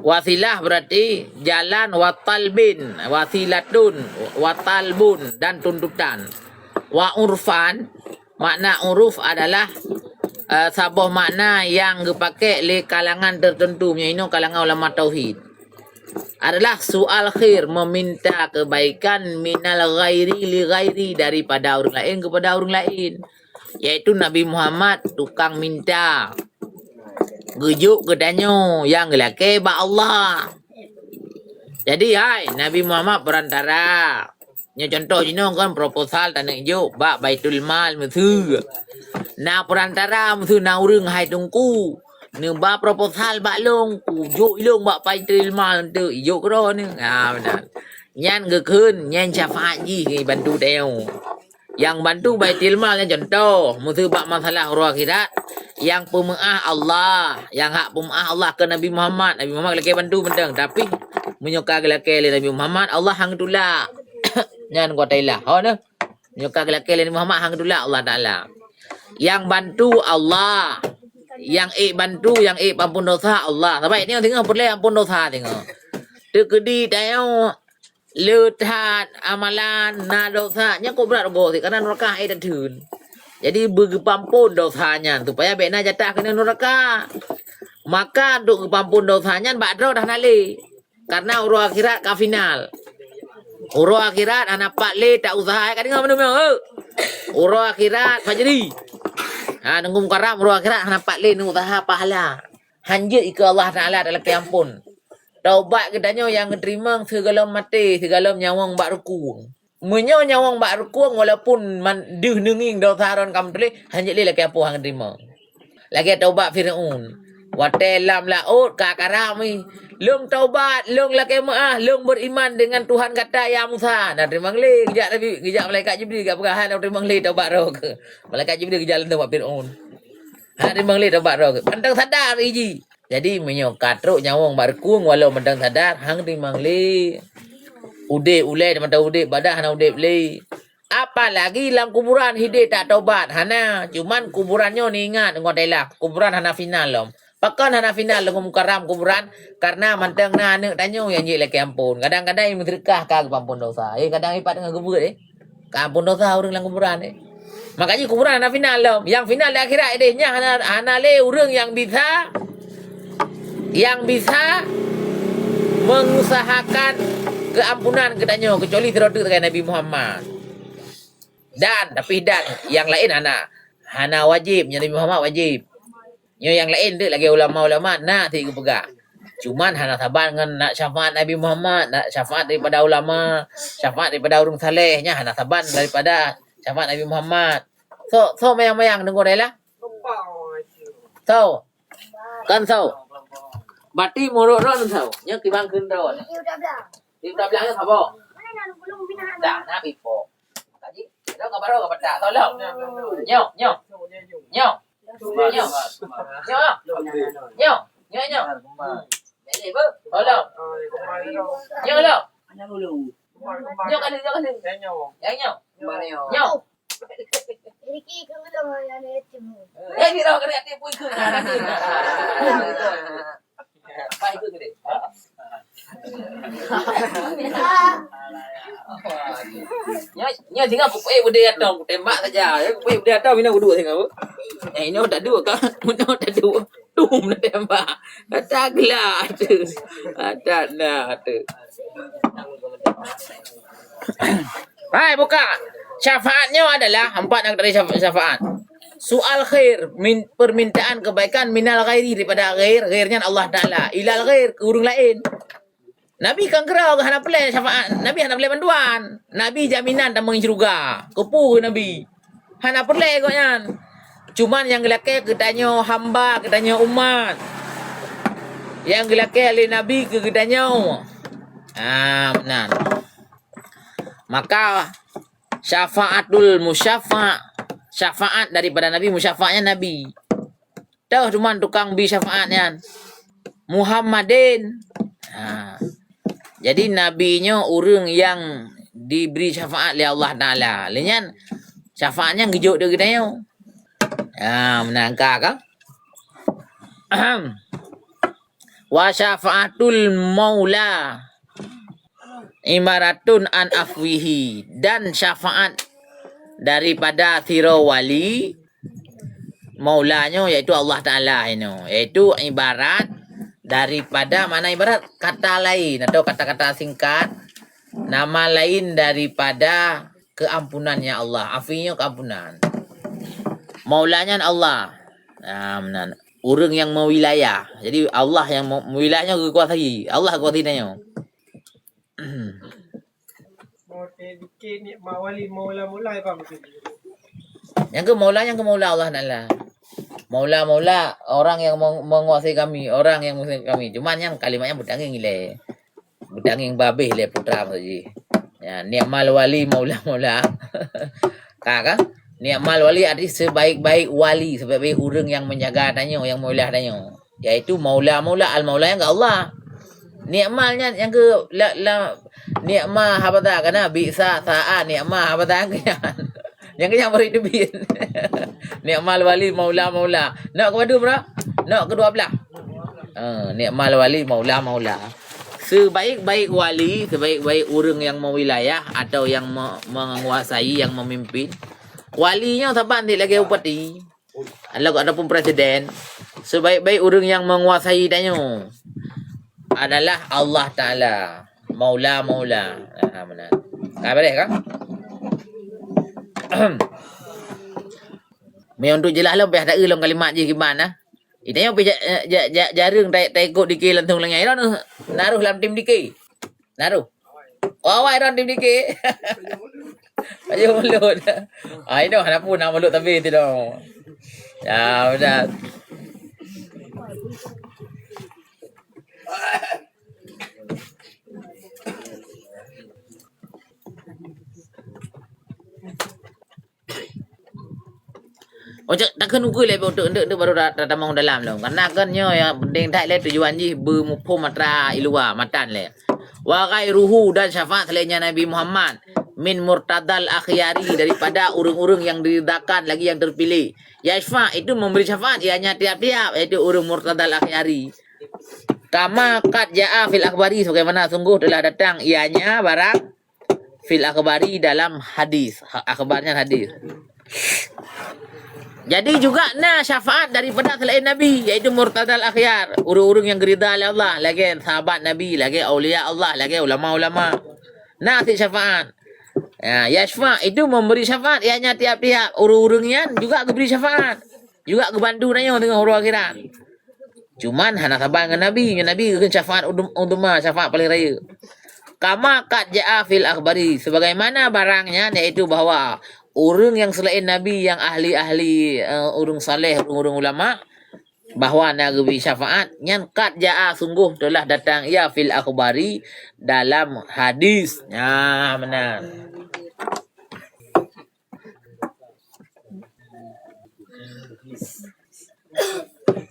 Wasilah berarti jalan watalbin, wasilatun, watalbun dan tuntutan. Wa urfan, makna uruf adalah sebuah makna yang dipakai oleh kalangan tertentu, iaitu kalangan ulama tauhid. Adalah soal khair, meminta kebaikan minal ghairi li ghairi, daripada orang lain kepada orang lain. Yaitu Nabi Muhammad tukang minta. Gejuk kedanyo yang lelaki ba Allah. Jadi hai Nabi Muhammad perantara. Nya contoh jino kan proposal tanah hijau ba Baitul Mal muthu. Na perantara muthu na urang hai tungku. Ni ba proposal ba long ku juk long ba Baitul Mal tu hijau kro ni. Benar. Nyan gekeun nyan syafaat ji bantu teo. Yang bantu Baitul Mal yang contoh muthu ba masalah roh akhirat. Yang pemaah Allah, yang hak pemaah Allah ke Nabi Muhammad. Nabi Muhammad lagi bantu bentang, tapi menyuka laki le Nabi Muhammad Allah hang tula. Jangan kau tailah. Oh no. Menyuka laki le Nabi Muhammad hang tula Allah Taala. Yang bantu Allah, yang bantu, yang ampun dosa Allah. Tapi ini tengok boleh ampun dosa tengok. Tekedi tayo letat amalan na dosa nya ko berat go si karena neraka dan thun. Jadi bergepampun dosanya supaya bena jatah kena neraka. Maka untuk gepampun dosanya bakro dah nali. Karena uruh akhirat ka final. Uruh akhirat anak pak le tak usaha kan dengar mana uruh akhirat Fajri. Nunggu karam uruh akhirat anak pak le nu usaha pahala. Hanjut ika Allah Ta'ala adalah keampun. Taubat katanya yang terima segala mati, segala nyawang bak rukung. Menyo nyawang bak rukung walaupun duh nenging dosa ron kam tulis, hanjut li lagi apa hang terima. Lagi taubat Firaun. Watelam laut kakarami. Long taubat, long laki maah, long beriman dengan Tuhan kata ya Musa. Dah terima li, kejap malaikat Jibril kat perahan dah terima li taubat roh ke. Malaikat Jibril ke jalan taubat Firaun. Ha terima li taubat roh ke. Pandang sadar iji. Jadi menyo katruk nyawang barkung walau mendang sadar hang timang li. Ude ulai mata ude badah hana ude li. Apalagi dalam kuburan hidup tak taubat hana cuman kuburannya ni ingat ngodelah kuburan hana final lom. Pakan hana final dengan mukaram kuburan karena manteng na anak tanyo yang je laki ampun. Kadang-kadang yang menterkah ka ampun dosa. Kadang ipat dengan kubur ka ampun dosa orang dalam kuburan Makanya kuburan hana final lom. Yang final di akhirat nya hana le orang yang bisa mengusahakan keampunan katanya kecuali terodu dengan Nabi Muhammad. Dan yang lain hana wajib, Nabi Muhammad wajib. Yang lain tu lagi ulama-ulama nak tiga pegang. Cuman hana sabar dengan nak syafaat Nabi Muhammad, nak syafaat daripada ulama, syafaat daripada orang salehnya hana sabar daripada syafaat Nabi Muhammad. So mayang-mayang dengar dah lah. So. Kan so. Bati morok ron tau. Nya ki bang kun ron. Di belakang apa? Dah na pipo. Kaji. Dah ka baro ka pata. Tolong. Nyo. Ini bu. Tolong. Nyo lo. Nyo kan. Nyo. Iki kamu dong yang itu. Ni ro kena tipu ikut. Baik itu gede. Nya tinggal pupuk budaya atau tembak saja. Pupuk budaya atau mina dua tinggal. Ini tak dua kan? Mana tak dua. Tum nak tembak. Tak gelak tu. Tak nak tu. Hai buka. Syafaatnya adalah 4 dari syafaat. Soal khair, permintaan kebaikan minal ghairi daripada ghairnya Allah Ta'ala. Ilal ghair, ke urung lain. Nabi kan kerau hana pelai syafaat. Nabi hana pelai bantuan. Nabi jaminan dan mengisyurga. Kepu Nabi. Hana pelai koknya. Cuman yang gelake ketanya hamba, ketanya umat. Yang gelake oleh Nabi ke ketanya. Benar. Maka syafaatul musyafa' syafaat daripada Nabi, musyafa'nya Nabi. Tahu cuma tukang bi syafaatnya. Muhammadin. Jadi nabinya orang yang diberi syafaat oleh Allah Ta'ala. Lenyan syafaatnya ngejuk dia kita yo. Menangka kan? Wa syafaatul maula imaratun an afwihi, dan syafaat daripada tiro wali maulanya iaitu Allah Ta'ala ini, iaitu ibarat daripada mana ibarat kata lain atau kata-kata singkat nama lain daripada keampunannya Allah. Afinya keampunan, maulanya Allah. Orang yang mewilayah, jadi Allah yang mewilayahnya kekuasai, Allah kekuasainya. Yang ke maula Allah Ta'ala. Maula orang yang menguasai kami, orang yang menguasai kami. Cuman yang kalimatnya budanging ile. Budanging babih le putra saja. Ya, ni'mal wali maula. Kakak, ni'mal wali arti sebaik-baik wali, sebaik-baik orang yang menjaga tanya, yang maulah tanya. Yaitu maula al-maula yang ke Allah. Ni'malnya yang ke ni'mah apa tak kana bisa saat ni'mah apa tak yang ke yang beri debit. Ni'mal wali maula. Nak kepada berapa? Nak kedua belah. Ni'mal wali maula. Sebaik-baik wali, sebaik-baik orang yang mewilayah atau yang menguasai, yang memimpin. Walinya saban dia lagi upati. Ataupun presiden. Sebaik-baik orang yang menguasai tanya adalah Allah Ta'ala. Maula. Benar. Boleh kan? Untuk jelas lah biar tak ulang kalimat je gimana. Itanya pi jarang tai ikut dikir lantung lengai ron naruh dalam tim dikir. Naruh. Awak ron tim dikir. Ayo mulut. Ai dah nak pun nak mulut tapi tidak. Ya benar. Ocak takkan nunggu le untuk baru datang mau dalam lo. Karena kan nyo yang penting tak le tujuan ji bermuphum matra ilua matan le. Wa ghairuhu dan syafaat selainnya Nabi Muhammad min murtadal akhyari daripada urung-urung yang diridhakan lagi yang terpilih. Yashfa itu memberi syafaat ianya tiap-tiap yaitu urung murtadal akhyari. Kama qad jaa fil akhbari sebagaimana sungguh telah datang ianya barang fil akhbari dalam hadis. Akhbarnya hadis. Jadi juga nah syafaat daripada selain Nabi yaitu murtadal akhyar, urung-urung yang geridha oleh Allah, lagi sahabat Nabi, lagi aulia Allah, lagi ulama-ulama. Nah si syafaat. Ya, yashfa itu memberi syafaat ianya tiap-tiap urung-urungnya juga beri syafaat. Juga kebantu nanya dengan huru akhirat. Cuman hana sabar dengan Nabi kan syafaat uduma, syafaat paling raya. Kama qad jaa fil akhbari sebagaimana barangnya yaitu bahwa urung yang selain Nabi yang ahli-ahli urung saleh, urung ulama bahawa nabi syafaat yang qad jaa sungguh telah datang ia fil akhbari dalam hadis. Ya benar.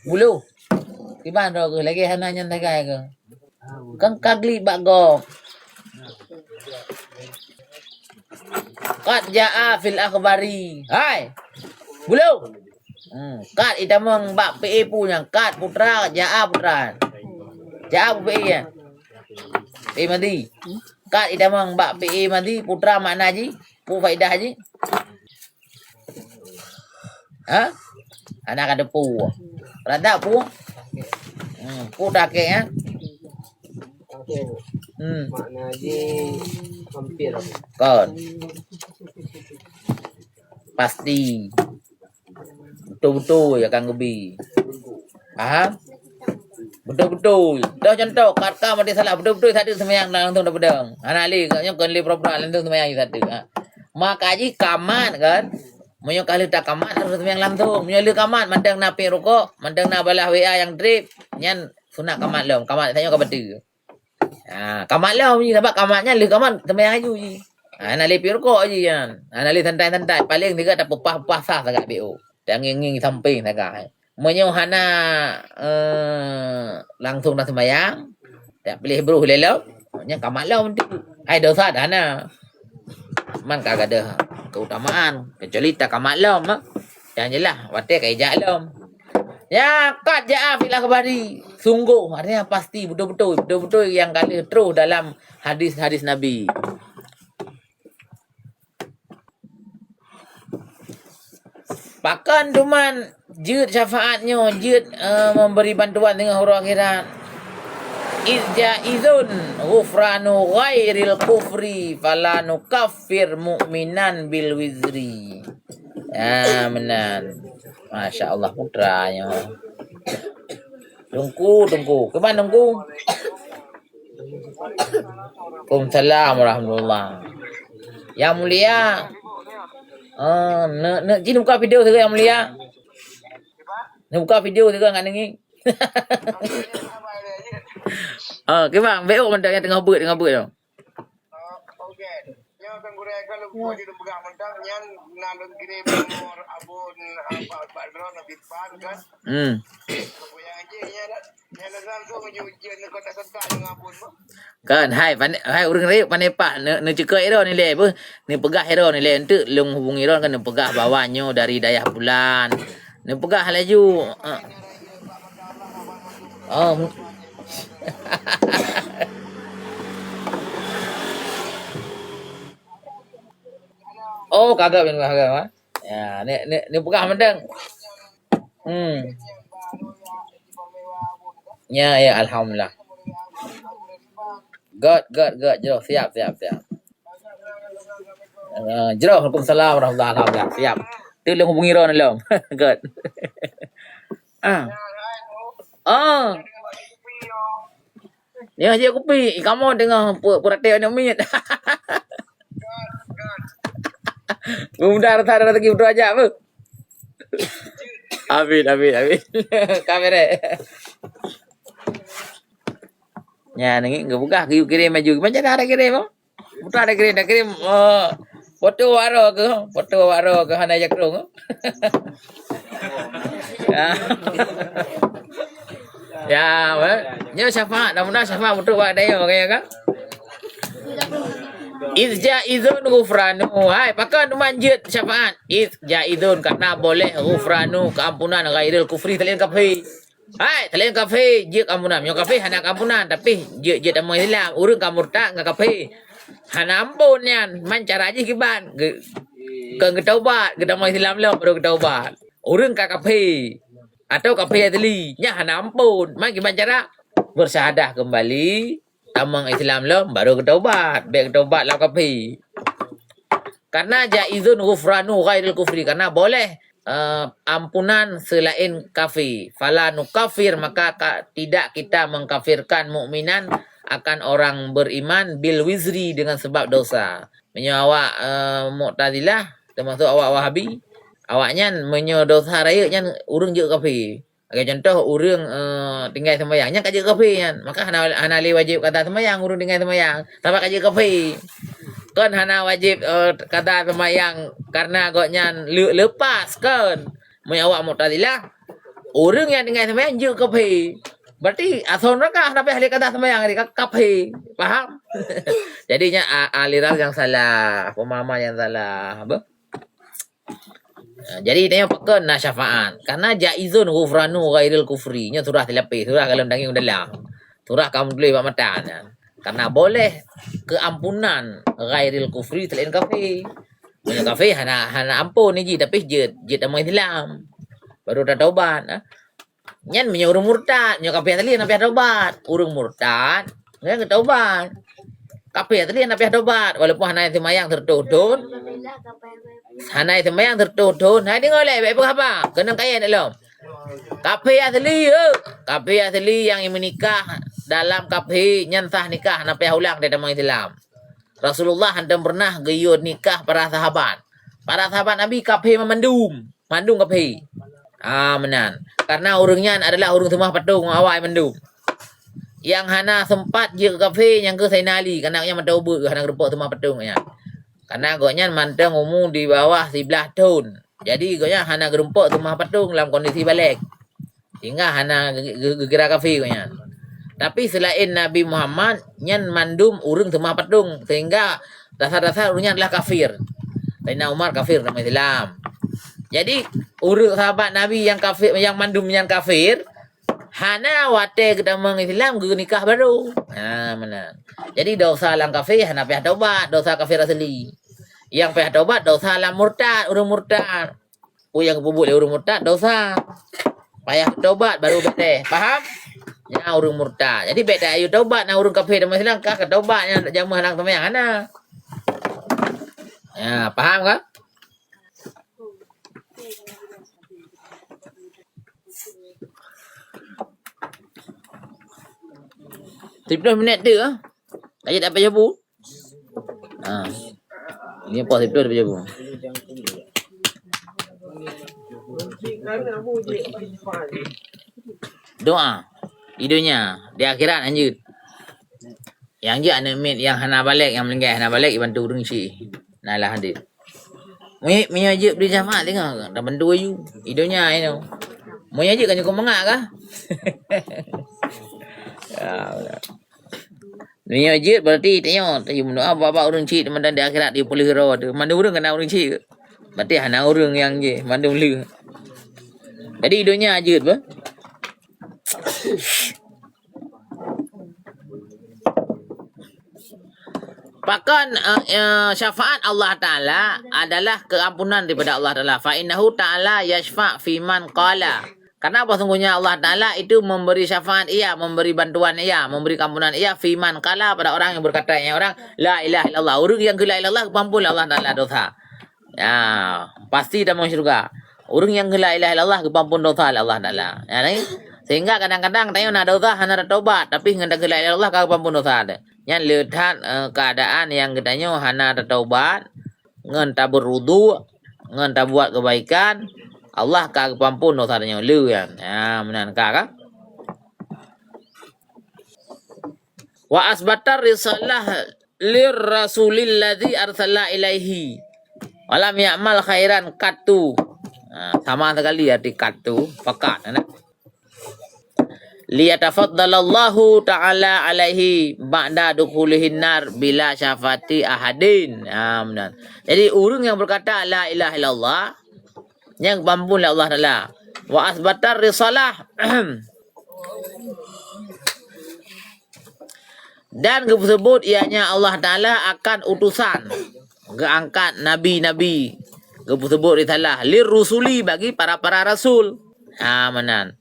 Bulu. Iban ro ke lagi hana nyan tagai ke. Kang kagli bago. Qad jaa fil akhbari. Hai. Bulu. Qad itamang bak PE punya. Qad putra jaa putra. Jaa PE ya. PE mandi. Qad itamang bak PE mandi putra makna ji. Pu faedah ji. Ha? Anak ada pu. Rada pu. Pu dak ya. Makna je hampir. Kon. Pasti. Betul-betul ya Kang Gebi. Paham? Betul-betul. Dah contoh kata mati salah betul-betul satu sembahyang langsung dah pedang. Anak ali katnya kan li proper langsung sembahyang satu. Maka ji kamat kan. Munyo kali tak kamat harus sembahyang langsung. Munyo li kamat mandang na pi rukuk, mandang na balah WA yang drip, nyan sunat kamat lom. Kamat tanya ke betul. Kamat lah ni sebab kamatnya li kamat sembahyang aju ji. Nak li pi rukuk ji kan. Nak li santai-santai paling tiga tak pepah-pepah sah sangat BO. Dan nging samping sangat. Munyo hana langsung dah sembahyang. Tak pilih bro lelok. Nya kamat lah nanti. Ai dosa dah na. Man kagak ada keutamaan kecuali tak kamat lom. Jangan jelah watek kai jak lom. Ya qad jaa fil akhbari. Sungguh artinya pasti betul-betul yang kali terus dalam hadis-hadis Nabi. Bahkan cuman jid syafaatnya, jid memberi bantuan dengan huru akhirat. Izun ghufranu ghairil kufri fala nukaffir mu'minan bil wizri. Ya benar. Masya Allah putranya. Tunggu. Kemana tunggu? Waalaikumsalam warahmatullah. Yang mulia. Nak buka video tu yang mulia. Nak buka video tu kan ni. Kemang BO mentang tengah beut tu. Okey. Nya kan gurau kalau buat di pegang mentang yang nalung gini nomor abun apa drone habis pan kan. Yang je nya nya langsung ujian kota-kota dengan abun. Kan hai urang reu panepak ne cekak ero ni le apa ni pegah ero ni le entuk long hubungi ero kan ne pegah bawanyo dari dayah bulan ne pegah laju kagak ben kagak ya ni pegah mendeng ya alhamdulillah. God, jero siap. Jero Waalaikumsalam warahmatullahi wabarakatuh. Siap. Tu long hubungi ron long. God. Ah, ni aja kopi. Kamu tengah pura teh ni minit. Mudah rata lagi betul aja apa? Amin. Kamera. Ya, nanti enggak buka kirim maju. Macam ada kirim? Betul ada kirim. Foto waro ke hana jakrung. Ya. Ya, nyo syafaat, namun syafaat betul buat dia makanya kan. Izjaizun ghufranu. Hai, pakai manjut syafaat. Izjaizun karena boleh ghufranu keampunan ghairil kufri talin kafir. Hai, talin kafir je ampunan. Yo kafir hana ampunan tapi je amal Islam urang ka murtad ngak kafir. Hana ampun yan, man cara aja kiban. Ke taubat, ke amal Islam lo baru taubat. Urang ka kafir atau kafir adli, nya hana ampun. Man gimana cara? Bersyahadah kembali tamang Islam lo baru ketaubat, baik ketaubat lah kafir. Karena jaizun ghufranu ghairil kufri, karena boleh ampunan selain kafir. Fala nukafir, maka tidak kita mengkafirkan mukminan akan orang beriman bil wizri dengan sebab dosa. Menyawak Mu'tazilah termasuk awak Wahabi, awaknya menyodosa raya nya urang je kafir. Okay, contoh urang tinggal sembahyangnya kaje kafir kan. Maka hana wajib kata sembahyang urang tinggal sembahyang. Tapi kaje kafir. Kan hana wajib kata sembahyang karena agaknya lepas kan. Menyawak Mu'tazilah urang yang tinggal sembahyang je kafir. Berarti asal neraka tapi ahli kata sembahyang ni kafir. Faham? Jadinya aliran yang salah, pemahaman yang salah. Apa? Jadi dia pakai nak syafaat karena jaizun ghufranu ghairil kufri nya surah 8 surah dalam daging dalam surah kamu boleh buat mata karena boleh keampunan ghairil kufri selain kafir punya kafir hana ampun ni tapi je amal Islam baru dah taubat nyan punya urang murtad nya kafir tadi nak taubat urang murtad ngan taubat kafir tadi nak taubat walaupun hana sembahyang tertudun Hanai sembahyang tertudun. Hai dengar leh baik apa? Kena kaya dalam. Kafir asli yang menikah dalam kafir nyantah nikah napi ulang di dalam Islam. Rasulullah hendak pernah gayud nikah para sahabat. Para sahabat Nabi kafir mandum kafir. Menan. Karena urangnya adalah urang semua patung awak mandum. Yang hana sempat je kafir yang ke Sayyidina Ali karena nya mentaubat hana gerepok semua patungnya. Karena agaknya manteng umur di bawah 11 tahun. Jadi agaknya hana gerempok rumah patung dalam kondisi balik. Sehingga hana gegira kafir agaknya. Tapi selain Nabi Muhammad, nyan mandum urung rumah patung. Sehingga dasar-dasar urungnya adalah kafir. Sayyidina Umar kafir dalam Islam. Jadi urung sahabat Nabi yang kafir, yang mandum yang kafir, hana wate ke dalam Islam ke nikah baru. Mana. Jadi dosa lang kafir hana payah taubat, dosa kafir asli. Yang payah taubat dosa lang murtad, urang murtad. Yang kebubuk urang murtad dosa. Payah taubat baru betul. Faham? Ya urang murtad. Jadi baik dak ayu taubat na urang kafir dalam Islam kah ke taubatnya jamah lang sembahyang hana. Ya, paham kah? Tiga minit tu ah. Aje tak payah bu. Ini apa tiga tak payah bu. Doa. Idenya di akhirat anjut. Yang je anak mit yang hana balik yang melenggai hana balik bantu urang si. Nalah hadir. Mi aje beri jamaah tengok dah bantu ayu. Idenya ini. Mo aje kan kau mengak kah? Dunia je berarti tengok tadi mendoa bapa orang cik teman di akhirat dia pelihara tu. Mana orang kena orang cik. Berarti hana orang yang je mana boleh. Jadi dunia je apa? Bahkan syafaat Allah Ta'ala adalah keampunan daripada Allah Ta'ala. Fa'innahu ta'ala yashfa' fiman qala. Karena apa sungguhnya Allah Ta'ala itu memberi syafaat ia, memberi bantuan ia, memberi keampunan ia fiman kala pada orang yang berkata orang la ilaha illallah. Orang yang la ilaha illallah keampun Allah Ta'ala dosa. Ya, pasti dah masuk surga. Orang yang la ilaha illallah keampun dosa Allah Ta'ala. Ya, Sehingga kadang-kadang tayo na dosa hana taubat tapi ngenda la ilaha illallah ka pampun dosa ada. Nyan leuthat keadaan yang katanya hana taubat ngan ta berwudu ngan ta buat kebaikan Allah ka pampun dosanya leu yan. Ya menan ka. Wa asbatar risalah lir rasulil ladzi arsala ilaihi walam ya'mal khairan katu. Sama sekali arti katu fakat kan. Liyatafaddalallahu ta'ala alaihi ba'da dukhulihin nar bila syafati ahadin. Benar. Jadi orang yang berkata la ilaha illallah yang mampu oleh Allah Taala wa asbatar risalah dan disebut ianya Allah Taala akan utusan keangkat nabi-nabi disebut risalah lir rusuli bagi para rasul. Amanan.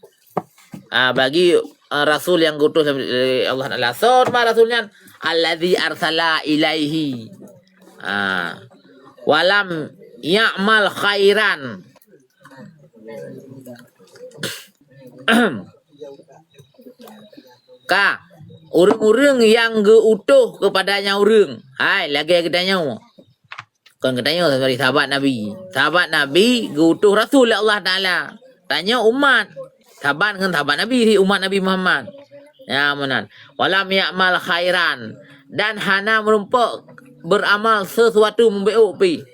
Bagi rasul yang diutus oleh Allah Taala. Sama rasulnya allazi arsala ilaihi. Walam ya'mal khairan. Ka orang-orang yang geutuh kepadanya orang. Hai lagi katanya. Kan katanya dari sahabat Nabi. Sahabat Nabi geutuh rasul Allah Taala. Tanya umat. Sahabat dengan sahabat Nabi, umat Nabi Muhammad. Ya menan. Walam ya'mal khairan dan hana merumpuk beramal sesuatu membeuk pi.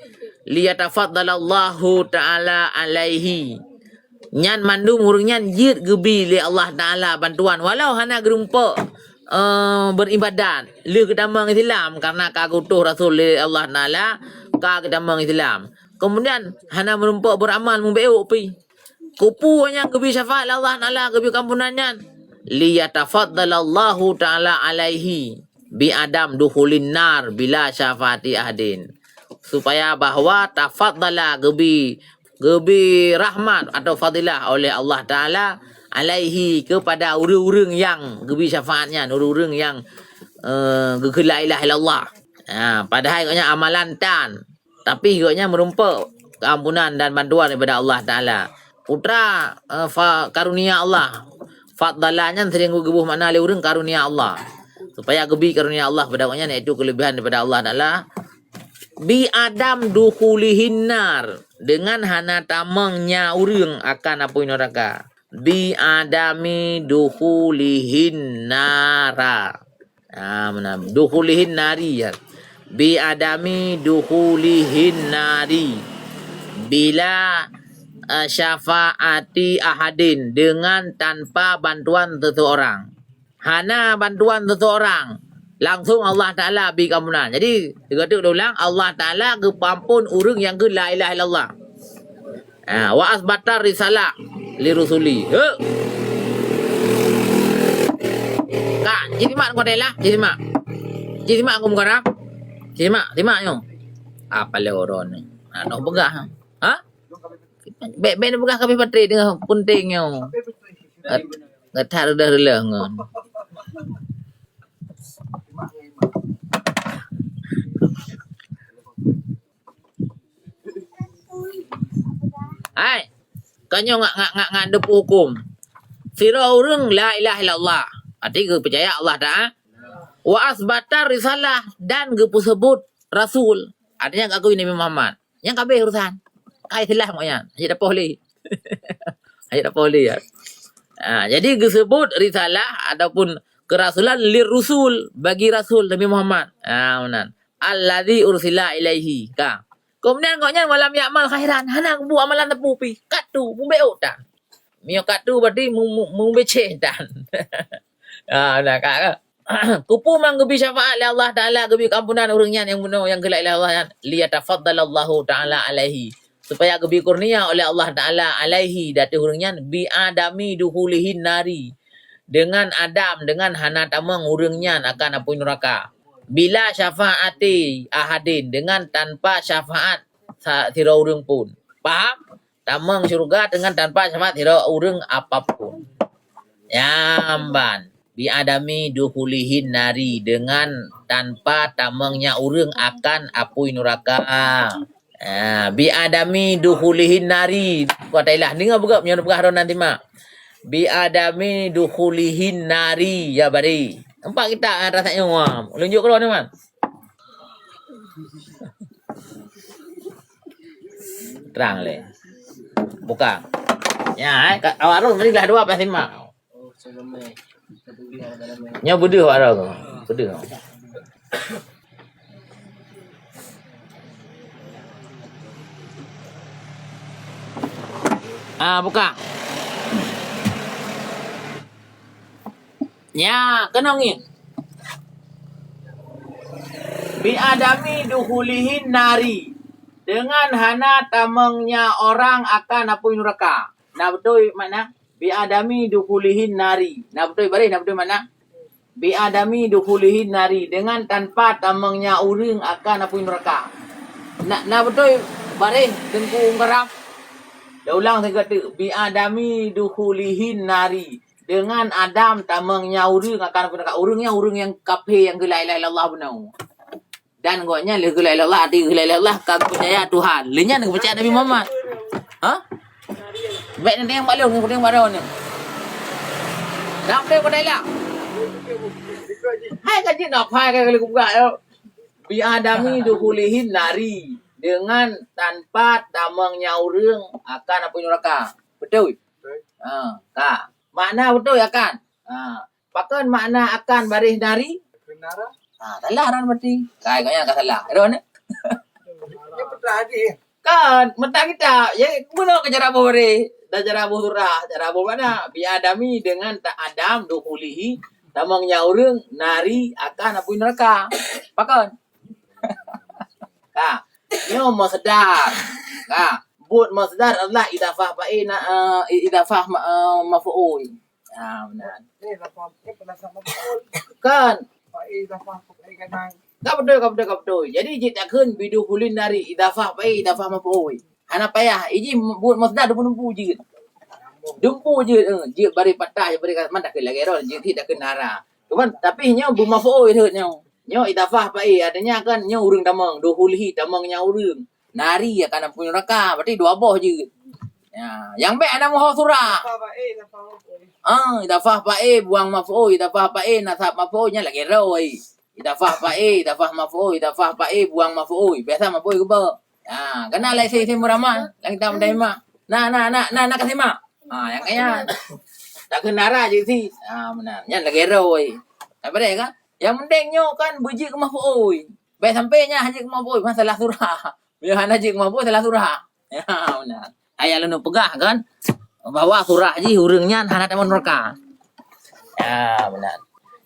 Liyatafaddalallahu ta'ala alaihi. Nyan mandum urang jid gebi li Allah Taala bantuan walau hana gerumpuk beribadat li kedamang Islam karena kagutuh rasul li Allah Taala ka kedamang Islam. Kemudian hana merumpuk beramal membeuk pi. Kupu yang gebi syafaat Allah Taala gebi kampunannya liyatafaddalallahu ta'ala alaihi bi adam dukhulin nar bila syafaati ahadin supaya bahwa tafaddala gebi rahmat atau fadilah oleh Allah Taala alaihi kepada orang-orang yang gebi syafaatnya orang-orang yang gebi la ilaha illallah. Padahal katanya amalan tan tapi katanya merumpuk keampunan dan bantuan daripada Allah Taala. Putra karunia Allah. Fadlanya sering gebuh makna le urang karunia Allah. Supaya gebi karunia Allah pada orangnya iaitu kelebihan daripada Allah Taala. Bi adam dukhulihin nar dengan hana tamangnya urang akan api neraka. Bi adami dukhulihin nara. Mana dukhulihin nari ya. Bi adami dukhulihin nari. Bila syafaati ahadin dengan tanpa bantuan seseorang. Hana bantuan seseorang. Langsung Allah Ta'ala beri kampunan. Jadi, dia ulang Allah Ta'ala kepampun urang yang ke la ilaha illallah. Wa asbatar risalah li rusuli. Kak, jadi mak kau lah. Jadi mak aku mukarap. Jadi mak yo. Apa le orang ni? Nak begah. Ha? Baik-baik bukan kami patri dengan puntingnya. Gatar dah relang. Hai. Kanyo ngadep hukum. Sira urang la ilaha illallah. Arti ke percaya Allah Taala. Wa asbatar risalah dan ke sebut rasul. Artinya aku Nabi Muhammad. Yang kabeh urusan. Kai silah maknya. Hanya dapat boleh. Hanya dapat boleh ya. Jadi disebut risalah ataupun kerasulan lir rusul bagi rasul Nabi Muhammad. Benar. Allazi ursila ilaihi. Kemudian koknya walam ya'mal khairan. Hana buat amalan tepu pi. Katu mumbeuk dan. Mio katu berarti mumbece dan. Nah kak. Kupu mang gebi syafaat li Allah Taala gebi kampunan urangnya yang benar yang gelak Allah liyatafaddalallahu ta'ala alaihi. Supaya gebi kurnia oleh Allah Ta'ala alaihi dati urangnya bi adami duhulihin nari. Dengan Adam, dengan hana tamang urangnya akan api neraka. Bila syafaati ahadin, dengan tanpa syafaat sira urang pun. Faham? Tamang syurga dengan tanpa syafaat sira urang apapun. Yamban. Bi adami duhulihin nari, dengan tanpa tamangnya urang akan api neraka. Bi adami duhulihin nari. Kuatailah dengar buka punya berah nanti mak. Bi adami dukhulihin nari ya bari. Nampak kita rasanya wah. Lunjuk keluar ni man. Terang le. Buka. Ya, awak Arul beri lah dua pas simak. Nya bedah awak Arul. Bedah. Buka. Ya, kena ni. Bi adami duhulihin nari. Dengan hana tamangnya orang akan apui neraka. Nah betul mana? Bi adami duhulihin nari. Nah betul bari, nah betul mana? Bi adami duhulihin nari. Dengan tanpa tamangnya orang akan apui neraka. Nah betul bari, tengku garap. Dah ulang saya kata. Bi adami duhulihin nari. Dengan Adam tamangnya orang akan apui neraka. Orangnya orang yang kafir yang la ilaha illallah benar. Dan goknya la ilaha illallah, arti la ilaha illallah kau percaya Tuhan. Lenya nak percaya Nabi Muhammad. Ha? Baik nanti yang balong ni kuning baru ni. Dak dia kodai lah. Hai kaji nak pai kali buka yo. Bi adami duhulihin nari. Dengan tanpa tamangnya orang akan apa neraka. Betul? Kak. Makna betul ya kan? Pakan makna akan baris nari? Salah orang mati. Kayaknya enggak salah. Ada ni? Ya betul lagi. Kan, mentah kita. Ya, guna ke cara beri. Dan cara surah. Cara mana? Bi adami dengan tak Adam duhulihi. Tamangnya orang nari akan apa neraka. Pakan? Kak. Nyo mau sedar. Kak. Buat mau sedar Allah idafah bae idafah mafuul. Benar. Ni lapor pernah sama Kan? Pai lapor pai kanang. Betul. Jadi jitakun bidu hulin dari idafah bae idafah mafuul. Hana payah. Iji buat mau sedar dumpu je. Dumpu je. Je bari patah je bari man tak lagi ro je tidak kenara. Cuman tapi nyo bu mafuul tu nyo. Nyo idafah bae adanya kan nyo urang tamang duhulhi tamangnya urang. Nari akan punya neraka. Berarti dua boh je. Ya, yang baik ada mohon surah. Idafah pae buang maf'ul, idafah pae nasab maf'ulnya lagi roi. Idafah pae, idafah maf'ul, idafah pae buang maf'ul. Biasa maf'ul ke ba? Kena lai saya meramal, lang kita mendaima. Nak kasih mak. Yang kaya. Tak kenara je si. Benar. Yang lagi roi. Apa dia kan? Yang pentingnya kan buji ke maf'ul. Baik sampainya hanya ke maf'ul, masalah surah. Bila hana je mampu salah surah. Ya benar. Ayat lu pegah kan bahwa surah ji urangnya hana tamang neraka. Ya benar.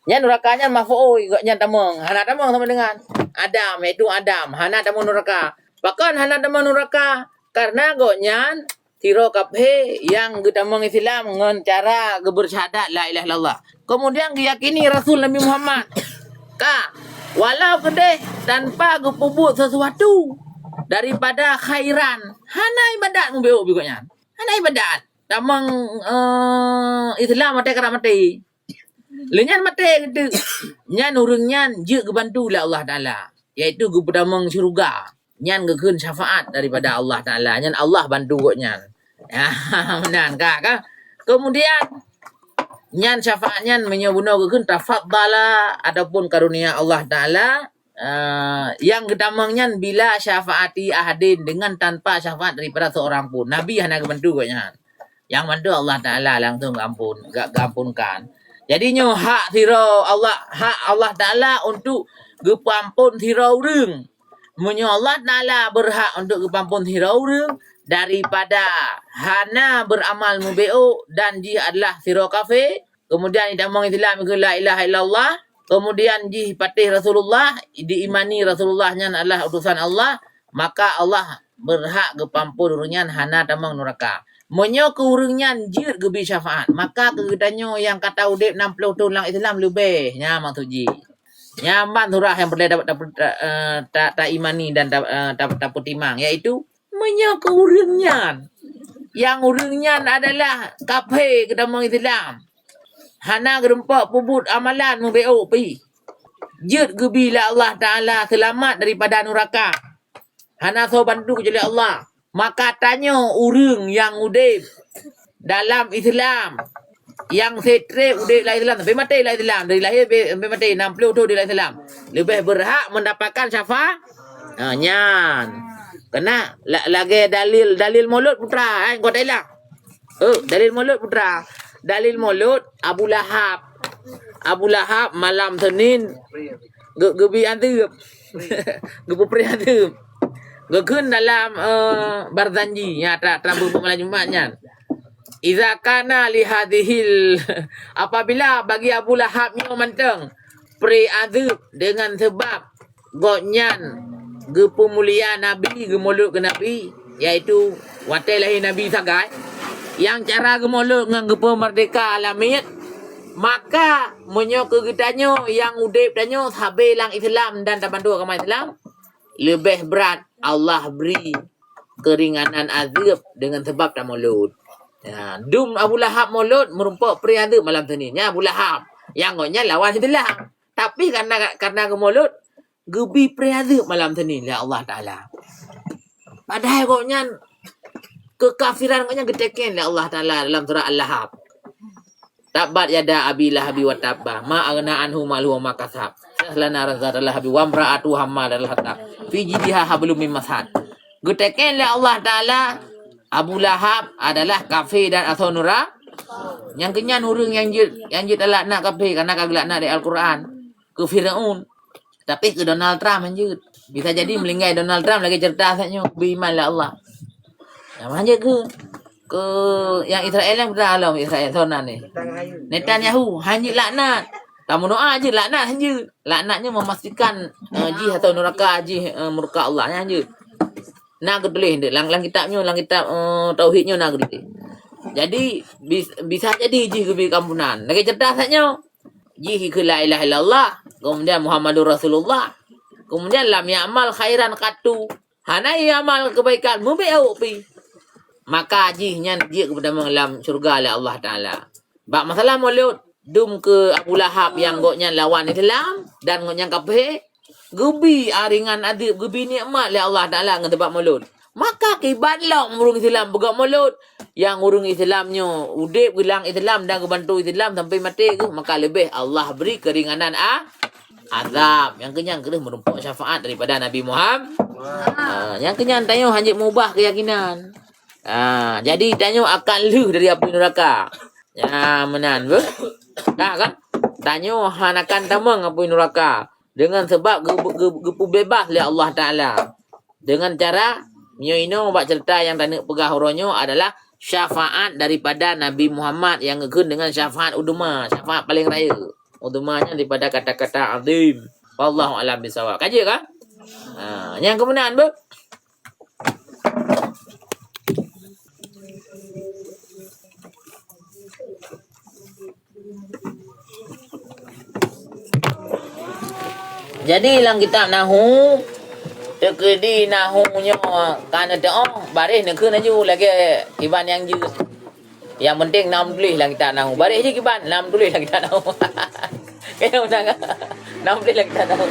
Nya nerakanya mafuul goknya tamang. Hana tamang sama dengan Adam iaitu Adam. Hana tamang neraka. Bahkan hana tamang neraka karena goknya tiro kaphe yang getamang Islam dengan cara bersyahadat la ilaha illallah. Kemudian diyakini Rasul Nabi Muhammad. Walau kedeh tanpa gepubut sesuatu daripada khairan hana ibadat mubeo bigotnya hana ibadat tamang Islam mate kara mate lenyan mate gitu nyan urangnya je gebantu la Allah taala iaitu ge pedamang syurga nyan gekeun syafaat daripada Allah taala nyan Allah bantu gotnya benar kak kemudian nyan syafaatnya menyebuna gekeun tafaddala adapun karunia Allah taala yang gedamangnya bila syafaati ahadin dengan tanpa syafaat daripada seorang pun. Nabi hanya bantu gaknya. Yang bantu Allah Taala langsung ampunkan. Jadinya hak Allah Taala untuk gepampun sira urang. Munyo Allah Taala berhak untuk gepampun sira urang daripada hana beramal mubeo dan dia adalah sira kafir. Kemudian idamang Islam la ilaha illallah. Kemudian patih Rasulullah, diimani Rasulullahnya adalah utusan Allah, maka Allah berhak gepampun urangnya hana tamang neraka. Monyo ke urangnya jir gebi syafaat, maka kegedanyo yang kata udip 60 tahun lang Islam lebih nya maksudji. Nyaman surah yang boleh dapat tak imani dan dapat timang iaitu monyo ke urangnya. Yang urangnya adalah kafir kedamang Islam. Hana gerempak pubut amalan mubeo pi. Jut gebila Allah Ta'ala selamat daripada neraka. Hana so bantu kecuali Allah. Maka tanya urang yang udip dalam Islam yang setre udah lahir Islam sampai mati lahir Islam, dari lahir sampai mati 60 tu dia lahir Islam, lebih berhak mendapatkan syafaat. Nyan kena lagi dalil mulut putra kau tak hilang. Dalil mulut putra, dalil mulut Abu Lahab malam Senin gebi antep gebu pri antep gekeun dalam barzanji nya Rabu malam Jumatnya. Iza kana li hadhil apabila bagi Abu Lahab nyo manteng pri azab dengan sebab gonyan gepemulia Nabi gemulut ke Nabi, iaitu watai lahir Nabi sagai yang cara gemulut dengan gepe merdeka alamit, maka menyo kegitanyo yang udip danyo sabe lang Islam dan tabandu agama Islam lebih berat Allah beri keringanan azab dengan sebab tak mulut. Dum Abu Lahab mulut merumpak pri azab malam Seninnya Abu Lahab yang gonya lawan Islam, tapi karena gemulut gebi priazab malam Senin ya Allah Ta'ala. Padahal koknya kekafiran koknya geteken ya Allah Ta'ala dalam surah Al-Lahab. Tabat yada abi lahabi wa tabah ma aghna anhu maluhu ma kasab. Sahlana razat lahabi wa imra'atu hammalah hatab. Fi jidha hablum min masad. Geteken ya Allah Ta'ala Abu Lahab adalah kafir dan atau nura. Yang kenyan urang yang jid alakna kafir karena kagelakna di Al-Quran ke Firaun. Tapi ke Donald Trump anjir. Bisa jadi melinggai Donald Trump lagi cerdas saja beriman lah Allah. Namanya ke yang Israel yang berada alam Israel sana ni. Netanyahu hanya laknat. Kamu doa aja laknat hanya. Laknatnya memastikan ji atau neraka ji murka Allah hanya. Nak tulis dek lang kitabnya lang kitab tauhidnya nak tulis. Jadi bisa jadi ji ke kampunan. Lagi cerdas saja. Ji ke la ilaha illallah. Kemudian Muhammadur Rasulullah. Kemudian lam ya'mal khairan qatu. Hana amal kebaikan mubi'u pi. Maka jihnya dia kepada mengalam syurga oleh Allah Taala. Bak masalah mulut dum ke Abu Lahab yang goknya lawan Islam dan goknya kafir. Gebi aringan adib gebi nikmat oleh Allah Taala ngetebak mulut. Maka kibatlah urung Islam begak mulut. Yang urung Islamnya udip gelang Islam dan kebantu Islam sampai mati ke, maka lebih Allah beri keringanan azab. Yang kenyang kena merumpak syafaat daripada Nabi Muhammad. Yang kenyang tanya hanya mubah keyakinan. Jadi tanya akan lu dari api neraka. Ya menan be. Kan? Tanya hanakan tamang api neraka dengan sebab gepu bebas oleh Allah Taala. Dengan cara nyoino buat cerita yang tanda pegah horonyo adalah syafaat daripada Nabi Muhammad yang ngekun dengan syafaat uduma, syafaat paling raya. Udumanya daripada kata-kata azim. Wallahu a'lam bisawab. Kaji kan? Yang kemudian be. Jadi dalam kitab Nahu tekedi Nahunya kan ada baris nak kena ju lagi iban yang je. Yang penting nam tulis lah kita Nahu. Baris je iban nam tulis lah kita Nahu. Kena undang nam tulis lah kita Nahu.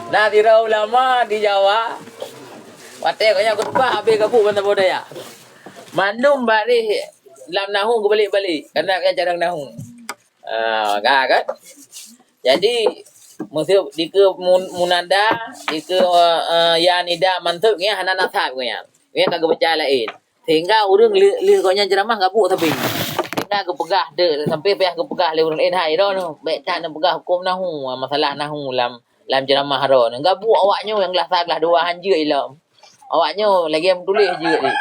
Nah tira ulama di Jawa. Watek kaya khutbah habis kapuk benda budaya. Mandum baris dalam Nahu ke balik-balik karena kan jarang Nahu. Kan? Jadi mesti dike munada dike ya nida mantap nya hana nasab nya. Nya kagak baca lain. Sehingga urang li konya ceramah gabuk tapi. Sehingga kepegah de sampai payah kepegah le urang lain hai ro no. Baik tak nak pegah hukum Nahu, masalah Nahu lam ceramah ro. Gabuk awaknya yang kelas 1 kelas 2 hanje ilam. Awaknya lagi yang tulis je ni.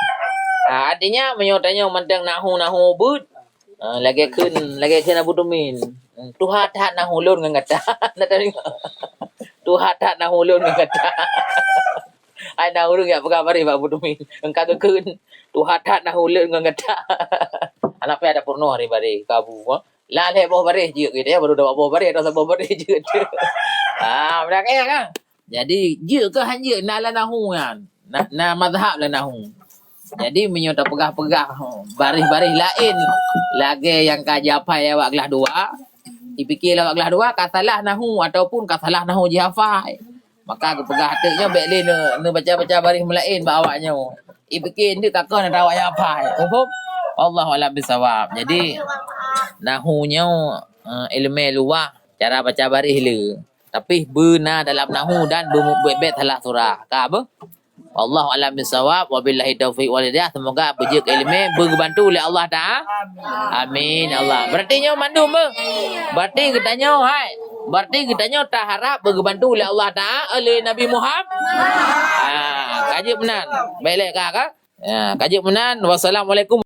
Artinya menyotanya mantang Nahu but. Lagi kun Abu Tumin. Tuhan tak nak hulun dengan kata. Nak tahu Tuhan tak nak hulun dengan kata. Ai nak urung ya pegang mari Abu Tumin. Engkau kun Tuhan tak nak hulun dengan kata. Anak pe ada purno hari bari kabu. La le boh bari je gitu ya baru dah boh bari dah boh bari je. Benar kan? Jadi je ke hanya nak Nahu kan. Nak mazhab lah Nahu. Jadi menyota pegah-pegah baris-baris lain lagi yang kajapai awak kelas 2 dipikir awak kelas 2 kasalah Nahu ataupun kasalah Nahu je hafal, maka kepegah hatiknya baik le ne baca-baca baris melain ba awaknya bikin dia takkan nak rawat yang apa. Faham? Allah a'lam bisawab. Jadi nahunya ilmu luar cara baca baris le. Tapi benar dalam nahu dan berbet salah surah. Ka apa? Wallahu a'lam bisawab. Wabillahi taufiq wal hidayah. Semoga bejek ilmu berbantu oleh Allah Taala. Amin Allah. Berarti nyo mandum be. Berarti katanya hai. Berarti katanya tak harap berbantu oleh Allah Taala oleh Nabi Muhammad. Kaji benar. Baiklah kak. Kaji benar. Wassalamualaikum.